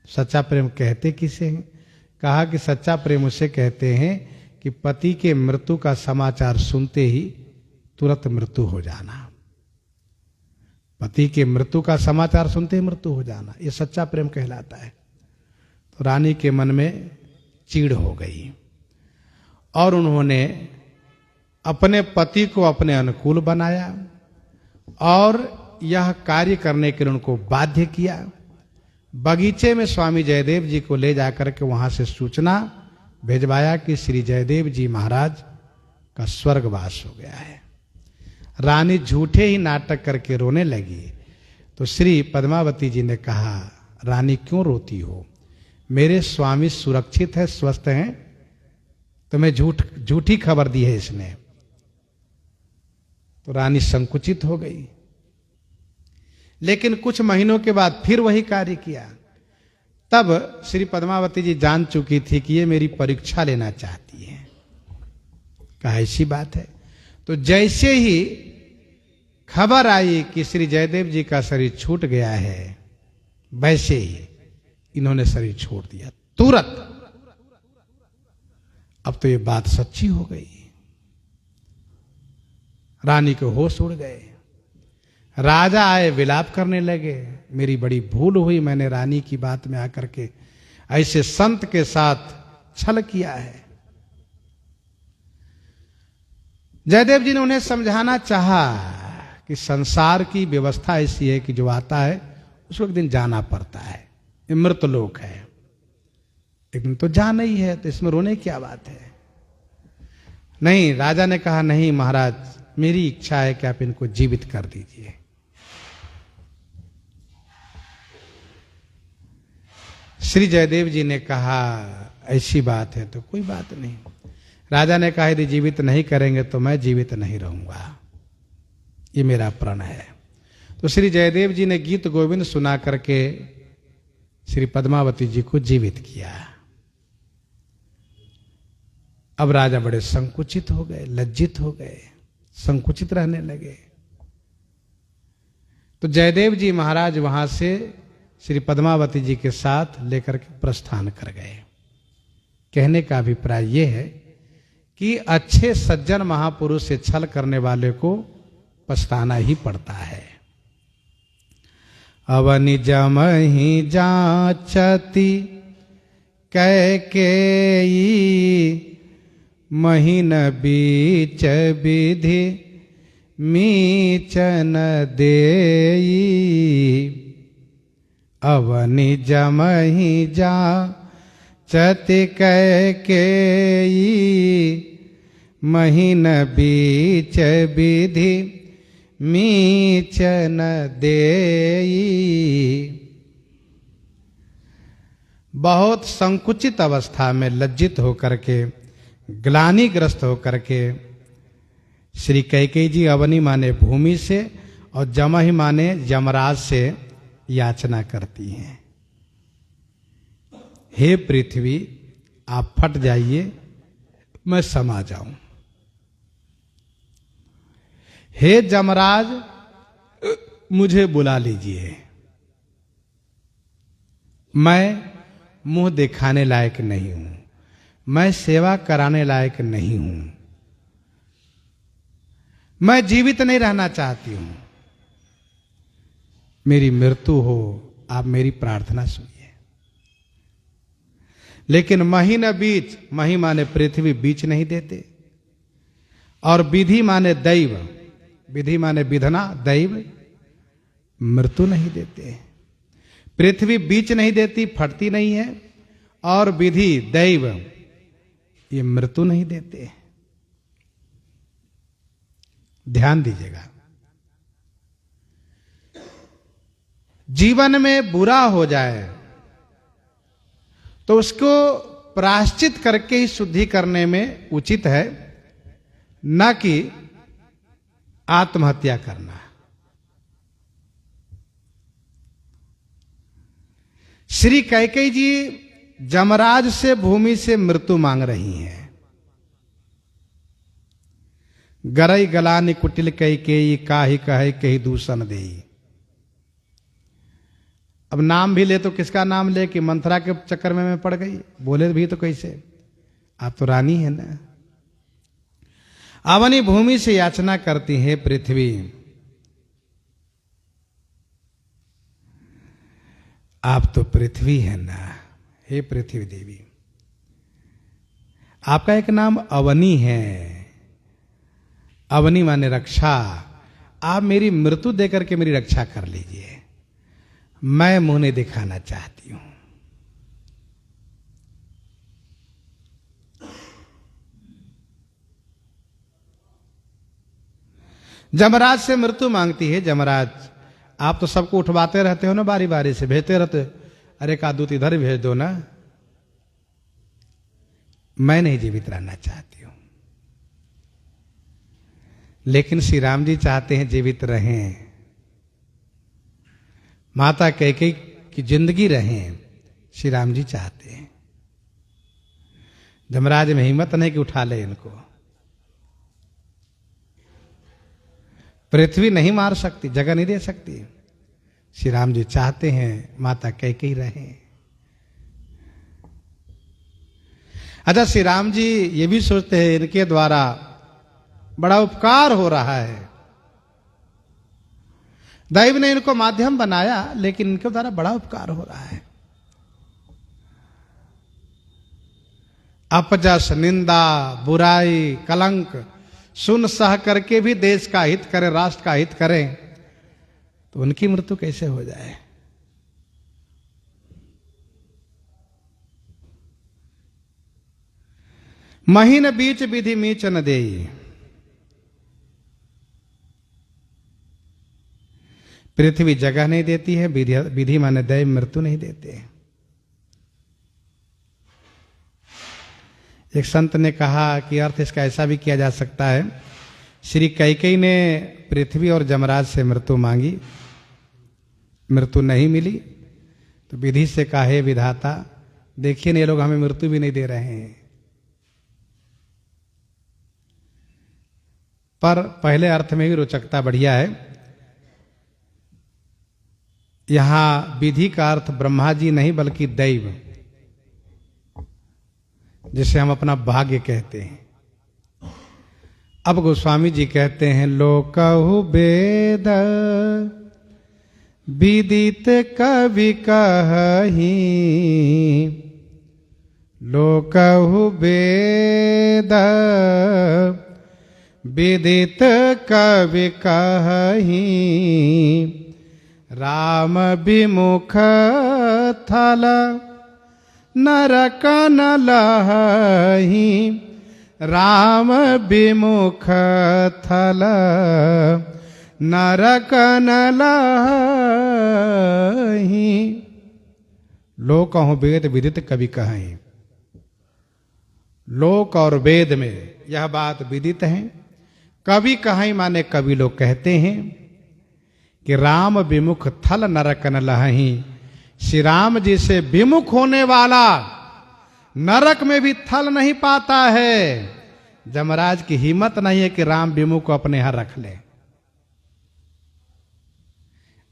सच्चा प्रेम कहते किसे हैं? कहा कि सच्चा प्रेम उसे कहते हैं कि पति के मृत्यु का समाचार सुनते ही तुरंत मृत्यु हो जाना। पति के मृत्यु का समाचार सुनते ही मृत्यु हो जाना, यह सच्चा प्रेम कहलाता है। तो रानी के मन में चीड़ हो गई और उन्होंने अपने पति को अपने अनुकूल बनाया और यह कार्य करने के लिए उनको बाध्य किया। बगीचे में स्वामी जयदेव जी को ले जाकर के वहां से सूचना भेजवाया कि श्री जयदेव जी महाराज का स्वर्गवास हो गया है। रानी झूठे ही नाटक करके रोने लगी। तो श्री पद्मावती जी ने कहा, रानी क्यों रोती हो? मेरे स्वामी सुरक्षित है, स्वस्थ हैं, तुम्हें झूठी खबर दी है इसने। तो रानी संकुचित हो गई, लेकिन कुछ महीनों के बाद फिर वही कार्य किया। तब श्री पद्मावती जी जान चुकी थी कि ये मेरी परीक्षा लेना चाहती है। कहा ऐसी बात है। तो जैसे ही खबर आई कि श्री जयदेव जी का शरीर छूट गया है, वैसे ही इन्होंने शरीर छोड़ दिया तुरंत। अब तो ये बात सच्ची हो गई। रानी के होश उड़ गए। राजा आए, विलाप करने लगे, मेरी बड़ी भूल हुई, मैंने रानी की बात में आकर के ऐसे संत के साथ छल किया है। जयदेव जी ने उन्हें समझाना चाहा कि संसार की व्यवस्था ऐसी है कि जो आता है उसको एक दिन जाना पड़ता है, ये मृत लोक है, एक दिन तो जाना ही है, तो इसमें रोने की क्या बात है? नहीं, राजा ने कहा, नहीं महाराज, मेरी इच्छा है कि आप इनको जीवित कर दीजिए। श्री जयदेव जी ने कहा, ऐसी बात है तो कोई बात नहीं। राजा ने कहा, यदि जीवित नहीं करेंगे तो मैं जीवित नहीं रहूंगा, ये मेरा प्रण है। तो श्री जयदेव जी ने गीत गोविंद सुना करके श्री पद्मावती जी को जीवित किया। अब राजा बड़े संकुचित हो गए, लज्जित हो गए, संकुचित रहने लगे। तो जयदेव जी महाराज वहां से श्री पद्मावती जी के साथ लेकर के प्रस्थान कर गए। कहने का अभिप्राय यह है कि अच्छे सज्जन महापुरुष से छल करने वाले को पछताना ही पड़ता है। अवनि जमहि जाचती कैकेयी, महीन बीच विधि मीचन देई। अवनि जमहि जाचती कैकेयी, महीन बीच विधि मीचन देई। बहुत संकुचित अवस्था में लज्जित होकर के, ग्लानिग्रस्त होकर के श्री कैकेयी जी अवनि माने भूमि से और जमहि माने यमराज से याचना करती हैं, हे पृथ्वी आप फट जाइए, मैं समा जाऊं। हे जमराज मुझे बुला लीजिए, मैं मुंह दिखाने लायक नहीं हूं, मैं सेवा कराने लायक नहीं हूं, मैं जीवित नहीं रहना चाहती हूं, मेरी मृत्यु हो, आप मेरी प्रार्थना सुनिए। लेकिन मही न बीच, मही माने पृथ्वी, बीच नहीं देते, और विधि माने दैव, विधि माने विधना, दैव मृत्यु नहीं देते। पृथ्वी बीच नहीं देती, फटती नहीं है, और विधि दैव ये मृत्यु नहीं देते। ध्यान दीजिएगा, जीवन में बुरा हो जाए तो उसको प्रायश्चित करके ही शुद्धि करने में उचित है, न कि आत्महत्या करना। श्री कैकेयी जी जमराज से भूमि से मृत्यु मांग रही हैं। गरई गलानी कुटिल कैकेयी, काहि कहे कही दूषण देई। अब नाम भी ले तो किसका नाम ले कि मंथरा के चक्कर में मैं पड़ गई, बोले भी तो कैसे, आप तो रानी है ना। अवनी भूमि से याचना करती है पृथ्वी, आप तो पृथ्वी है ना, हे पृथ्वी देवी, आपका एक नाम अवनी है, अवनी माने रक्षा, आप मेरी मृत्यु देकर के मेरी रक्षा कर लीजिए, मैं मुंह नहीं दिखाना चाहती हूं। जमराज से मृत्यु मांगती है। जमराज, आप तो सबको उठवाते रहते हो ना, बारी बारी से भेजते रहते, अरे का दूत इधर भेज दो ना, मैं नहीं जीवित रहना चाहती हूं। लेकिन श्री राम जी चाहते हैं जीवित रहें, माता कैकेयी की जिंदगी रहें, श्री राम जी चाहते हैं। जमराज में हिम्मत नहीं कि उठा ले इनको, पृथ्वी नहीं मार सकती, जगह नहीं दे सकती। श्री राम जी चाहते हैं माता कैकेयी रहें। अच्छा, श्री राम जी ये भी सोचते हैं इनके द्वारा बड़ा उपकार हो रहा है, दैव ने इनको माध्यम बनाया, लेकिन इनके द्वारा बड़ा उपकार हो रहा है। अपजस, निंदा, बुराई, कलंक सुन सह करके भी देश का हित करें, राष्ट्र का हित करें, तो उनकी मृत्यु कैसे हो जाए। महीन बीच विधि मीच न देई, पृथ्वी जगह नहीं देती है, विधि माने दैव मृत्यु नहीं देते। एक संत ने कहा कि अर्थ इसका ऐसा भी किया जा सकता है, श्री कैकेयी ने पृथ्वी और जमराज से मृत्यु मांगी, मृत्यु नहीं मिली, तो विधि से कहा, हे विधाता, देखिए ये लोग हमें मृत्यु भी नहीं दे रहे हैं। पर पहले अर्थ में भी रोचकता बढ़िया है। यहां विधि का अर्थ ब्रह्मा जी नहीं बल्कि दैव, जिसे हम अपना भाग्य कहते हैं। अब गोस्वामी जी कहते हैं, लोकहु वेद विदित कवि कहि, लोकहु वेद विदित कवि कहि, राम विमुख थल नरक न लहि, राम विमुख थल नरक न लहि। लोक कहूं वेद विदित कवि कहें, लोक और वेद में यह बात विदित है, कवि कहें माने कवि लोग कहते हैं कि राम विमुख थल नरक न लहि, श्री राम जी से विमुख होने वाला नरक में भी थल नहीं पाता है। जमराज की हिम्मत नहीं है कि राम विमुख को अपने यहां रख ले।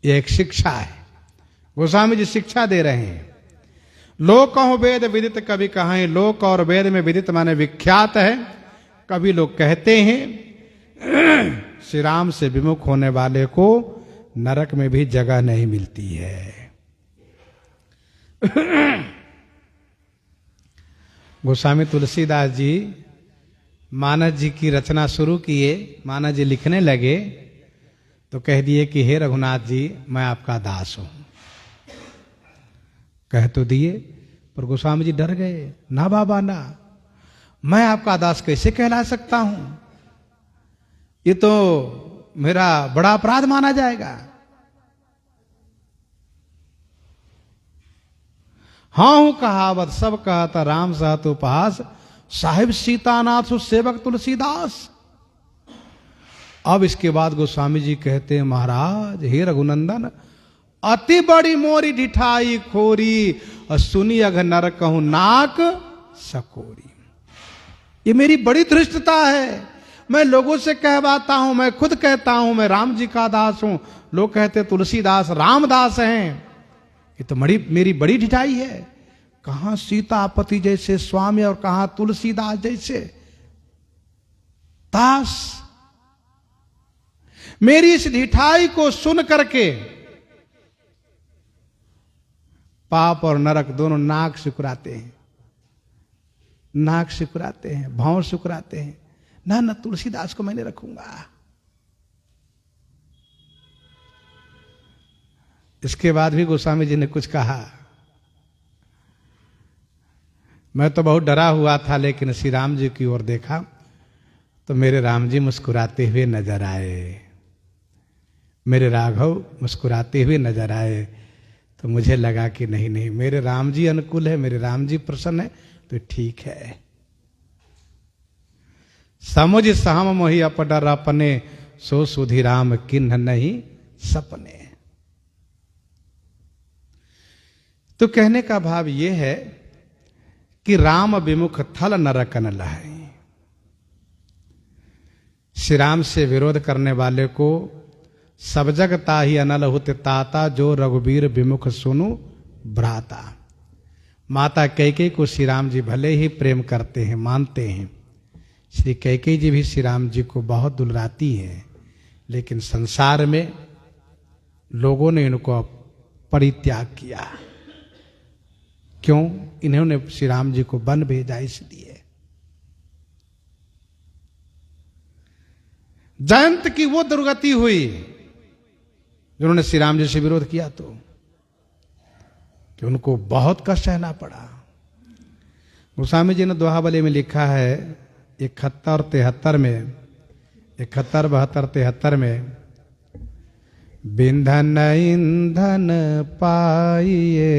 यह एक शिक्षा है, गोस्वामी जी शिक्षा दे रहे हैं। लोक कहो वेद विदित कभी कहें, लोक और वेद में विदित माने विख्यात है। कभी लोग कहते हैं श्री राम से विमुख होने वाले को नरक में भी जगह नहीं मिलती है। गोस्वामी तुलसीदास जी मानस जी की रचना शुरू किए, मानस जी लिखने लगे तो कह दिए कि हे रघुनाथ जी मैं आपका दास हूं। कह तो दिए, पर गोस्वामी जी डर गए। ना बाबा ना, मैं आपका दास कैसे कहला सकता हूं, ये तो मेरा बड़ा अपराध माना जाएगा। हाँ हूं कहावत सब कहता राम सहत उपहास, साहिब सीतानाथ सेवक तुलसीदास। अब इसके बाद गोस्वामी जी कहते हैं महाराज हे रघुनंदन, अति बड़ी मोरी ढिठाई खोरी, सुनी अघ नर कहूं नाक सकोरी। ये मेरी बड़ी धृष्टता है, मैं लोगों से कहवाता हूं, मैं खुद कहता हूं मैं राम जी का दास हूं, लोग कहते तुलसीदास रामदास हैं। ये तो मेरी बड़ी ढिठाई है। कहां सीतापति जैसे स्वामी और कहां तुलसीदास जैसे दास। मेरी इस ढिठाई को सुन करके पाप और नरक दोनों नाक सिकुराते हैं, नाक सिकुराते हैं, भाव सिकुराते हैं। ना ना तुलसीदास को मैंने रखूंगा। इसके बाद भी गोस्वामी जी ने कुछ कहा। मैं तो बहुत डरा हुआ था, लेकिन श्री राम जी की ओर देखा तो मेरे राम जी मुस्कुराते हुए नजर आए, मेरे राघव मुस्कुराते हुए नजर आए। तो मुझे लगा कि नहीं नहीं, मेरे राम जी अनुकूल है, मेरे राम जी प्रसन्न है तो ठीक है। समुझ सहम मोहि अपडर अपने, सो सुधि राम किन्ह नहीं सपने। तो कहने का भाव यह है कि राम विमुख थल नरक न लहै। श्री राम से विरोध करने वाले को सब जग ताहि अनल हुत ताता, जो रघुबीर विमुख सुनु भ्राता। माता कैकेयी को श्री राम जी भले ही प्रेम करते हैं, मानते हैं, श्री कैकेयी जी भी श्री राम जी को बहुत दुलराती हैं, लेकिन संसार में लोगों ने इनको परित्याग किया। क्यों? इन्होंने श्री राम जी को वन भेजा इसलिए। जयंत की वो दुर्गति हुई जिन्होंने श्री राम जी से विरोध किया, तो कि उनको बहुत कष्ट सहना पड़ा। गोस्वामी जी ने दोहावली में लिखा है 71 73 में, 71 72 73 में, बिंधन ईंधन पाइए,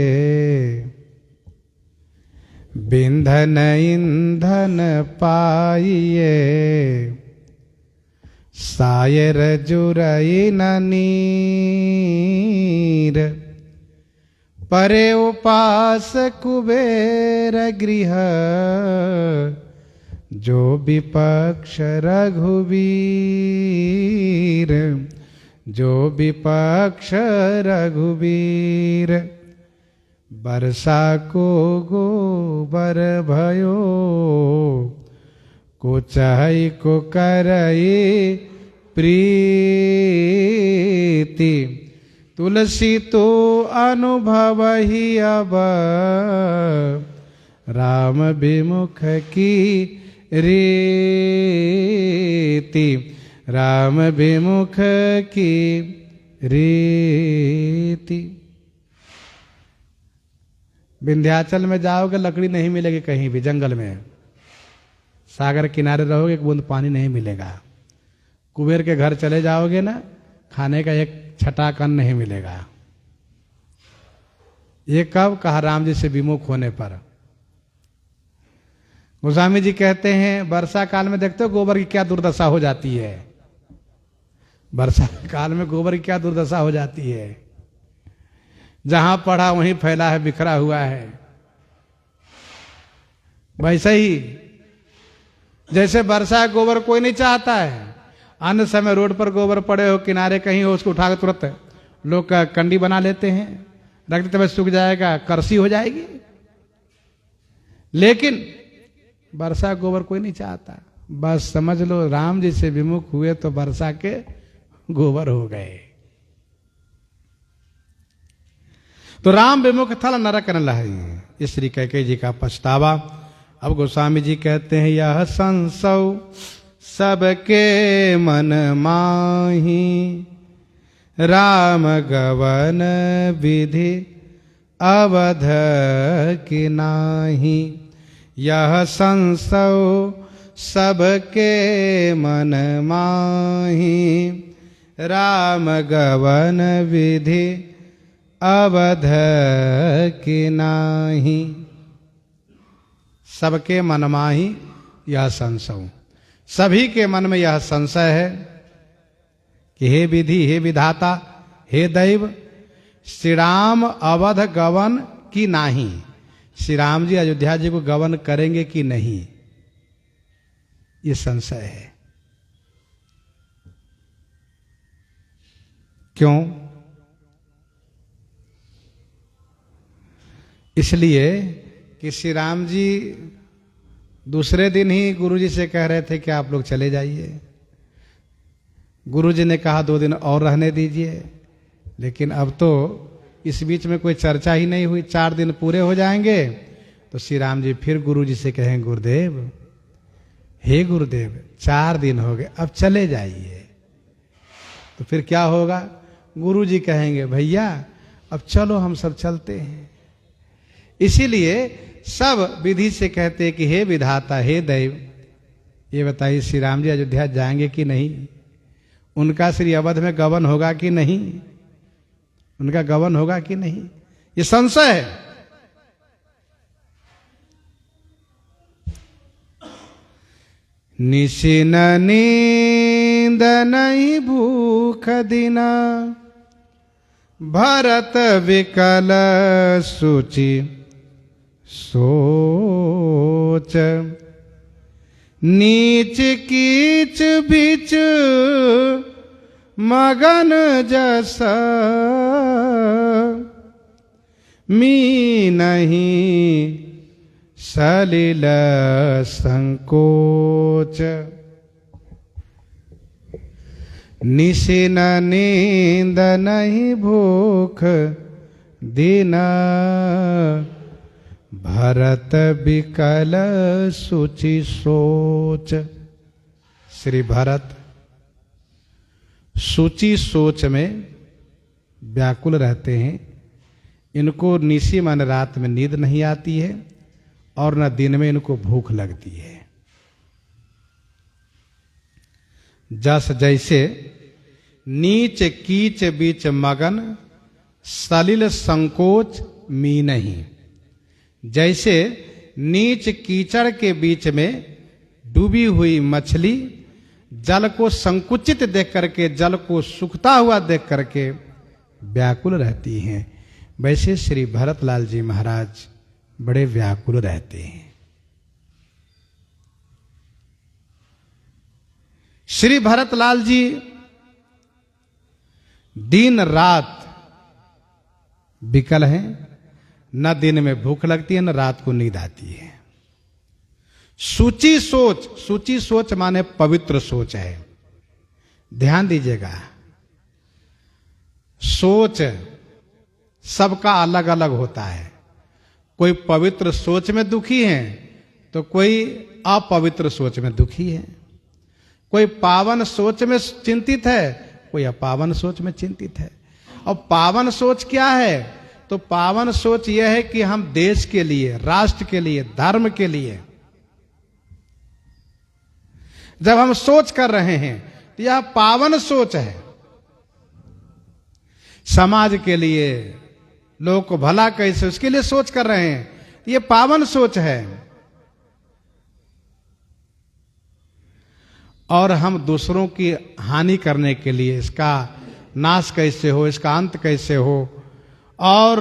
बिंधन ईंधन पाइए, सायर जुरई न नीर, परे उपास कुबेर गृह, जो विपक्ष रघुवीर, जो विपक्ष रघुवीर। वर्षा को गोबर भयो, को चाहि को करई प्रीति, तुलसी तो अनुभव ही अब, राम विमुख की रीति, राम विमुख की रीति। विंध्याचल में जाओगे लकड़ी नहीं मिलेगी कहीं भी, जंगल में। सागर किनारे रहोगे एक बूंद पानी नहीं मिलेगा। कुबेर के घर चले जाओगे ना, खाने का एक छटाक अन्न नहीं मिलेगा। ये कब कहा? राम जी से विमुख होने पर। गोस्वामी जी कहते हैं वर्षा काल में देखते हो गोबर की क्या दुर्दशा हो जाती है। वर्षा काल में गोबर की क्या दुर्दशा हो जाती है। जहां पड़ा वहीं फैला है, बिखरा हुआ है। वैसे ही जैसे वर्षा गोबर कोई नहीं चाहता है, अन्य समय रोड पर गोबर पड़े हो, किनारे कहीं हो, उसको उठाकर तुरंत लोग कंडी बना लेते हैं, रख देते हुए सूख जाएगा, करसी हो जाएगी। लेकिन वर्षा गोबर कोई नहीं चाहता। बस समझ लो राम जी से विमुख हुए तो वर्षा के गोबर हो गए। तो राम विमुख थल नरक न लहई, इस श्री कैकेयी जी का पछतावा। अब गोस्वामी जी कहते हैं यह संसव सबके मन माही, राम गवन विधि अवध की नाही। यह संसव सबके मन माही, राम गवन विधि अवध की नाही। सबके मन माही यह संशय, सभी के मन में यह संशय है कि हे विधि, हे विधाता, हे दैव, श्री राम अवध गवन की नाही। श्री राम जी अयोध्या जी को गवन करेंगे कि नहीं, ये संशय है। क्यों? इसलिए कि श्री राम जी दूसरे दिन ही गुरु जी से कह रहे थे कि आप लोग चले जाइए। गुरु जी ने कहा 2 दिन और रहने दीजिए, लेकिन अब तो इस बीच में कोई चर्चा ही नहीं हुई। 4 दिन पूरे हो जाएंगे तो श्री राम जी फिर गुरु जी से कहेंगे गुरुदेव, हे गुरुदेव 4 दिन हो गए, अब चले जाइए। तो फिर क्या होगा? गुरु जी कहेंगे भैया अब चलो हम सब चलते हैं। इसीलिए सब विधि से कहते हैं कि हे विधाता, हे दैव, ये बताइए श्री राम जी अयोध्या जाएंगे कि नहीं? उनका श्री अवध में गवन होगा कि नहीं? उनका गवन होगा कि नहीं? ये संशय है। निशिन नींद नहीं भूख दिना, भरत विकल सूचि सोच। नीच कीच बीच मगन जस, मी नहीं सलिल संकोच। निशिन नींद नहीं भूख दिन, भरत विकल सूचि सोच। श्री भरत सूची सोच में व्याकुल रहते हैं। इनको निशी मन रात में नींद नहीं आती है और न दिन में इनको भूख लगती है। जस जैसे नीच कीच बीच मगन, सलिल संकोच मी नहीं। जैसे नीच कीचड़ के बीच में डूबी हुई मछली जल को संकुचित देख करके, जल को सूखता हुआ देख करके व्याकुल रहती हैं, वैसे श्री भरतलाल जी महाराज बड़े व्याकुल रहते हैं। श्री भरतलाल जी दिन रात विकल हैं, न दिन में भूख लगती है न रात को नींद आती है। सूची सोच, सूची सोच माने पवित्र सोच है। ध्यान दीजिएगा, सोच सबका अलग अलग होता है। कोई पवित्र सोच में दुखी है तो कोई अपवित्र सोच में दुखी है। कोई पावन सोच में चिंतित है, कोई अपावन सोच में चिंतित है। और पावन सोच क्या है? तो पावन सोच यह है कि हम देश के लिए, राष्ट्र के लिए, धर्म के लिए जब हम सोच कर रहे हैं तो यह पावन सोच है। समाज के लिए, लोगों को भला कैसे, उसके लिए सोच कर रहे हैं, ये पावन सोच है। और हम दूसरों की हानि करने के लिए, इसका नाश कैसे हो, इसका अंत कैसे हो, और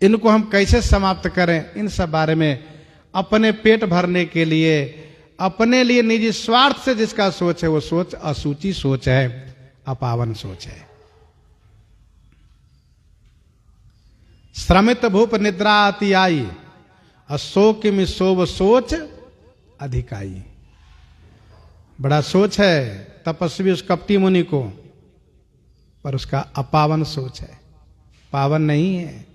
इनको हम कैसे समाप्त करें, इन सब बारे में अपने पेट भरने के लिए, अपने लिए निजी स्वार्थ से जिसका सोच है वो सोच असूची सोच है, अपावन सोच है। श्रमित भूप निद्रा अति आई, अशोक में सोव सोच अधिकाई। बड़ा सोच है तपस्वी उस कपटी मुनि को, पर उसका अपावन सोच है, पावन नहीं है।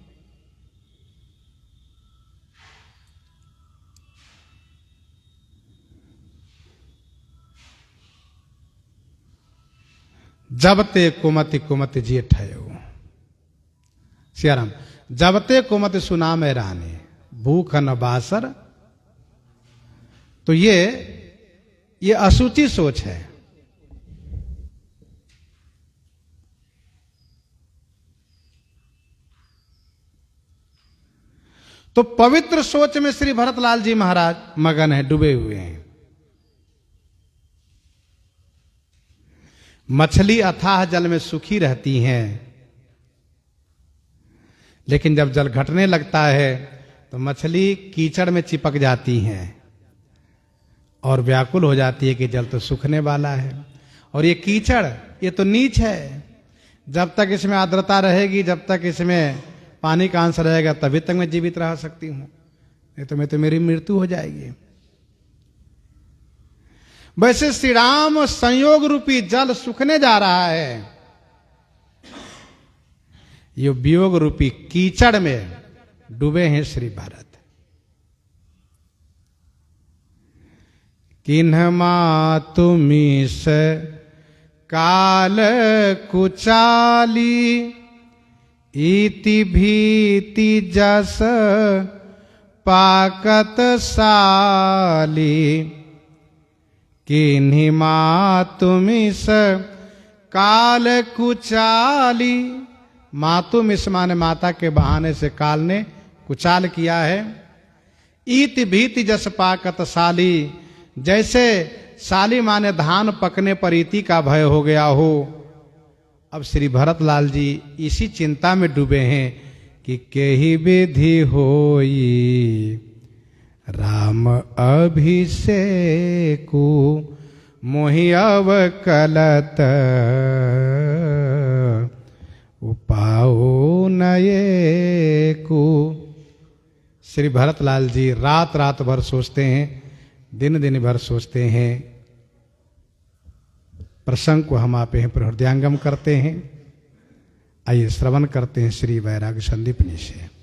जबते कुमति कुमति जेठ है सियाराम, जबते कुमति सुना में रानी, भूख न बासर। तो ये असुचि सोच है। तो पवित्र सोच में श्री भरतलाल जी महाराज मगन है, डूबे हुए हैं। मछली अथाह जल में सुखी रहती हैं, लेकिन जब जल घटने लगता है तो मछली कीचड़ में चिपक जाती हैं और व्याकुल हो जाती है कि जल तो सूखने वाला है। और ये कीचड़ ये तो नीच है, जब तक इसमें आर्द्रता रहेगी, जब तक इसमें पानी का अंश रहेगा, तभी तक मैं जीवित रह सकती हूं, नहीं तो मेरी मृत्यु हो जाएगी। वैसे श्री राम संयोग रूपी जल सूखने जा रहा है, ये वियोग रूपी कीचड़ में डूबे हैं श्री भरत। किन्हमा तुमी से काल कुचाली, इति भीति जस पाकत साली। किन्हिमा तुमिस काल कुचाली, मातुमिस माने माता के बहाने से काल ने कुचाल किया है। ईति भीति जस पाकत साली, जैसे साली माने धान पकने पर इति का भय हो गया हो। अब श्री भरतलाल जी इसी चिंता में डूबे हैं कि केहि विधि होई राम अभिषेकु, मोहि अवकलत उपाओ नयेकु। श्री भरतलाल जी रात रात भर सोचते हैं, दिन दिन भर सोचते हैं। प्रसंग को हम आप हृदयांगम करते हैं। आइए श्रवण करते हैं श्री वैराग्य संदीपनी से।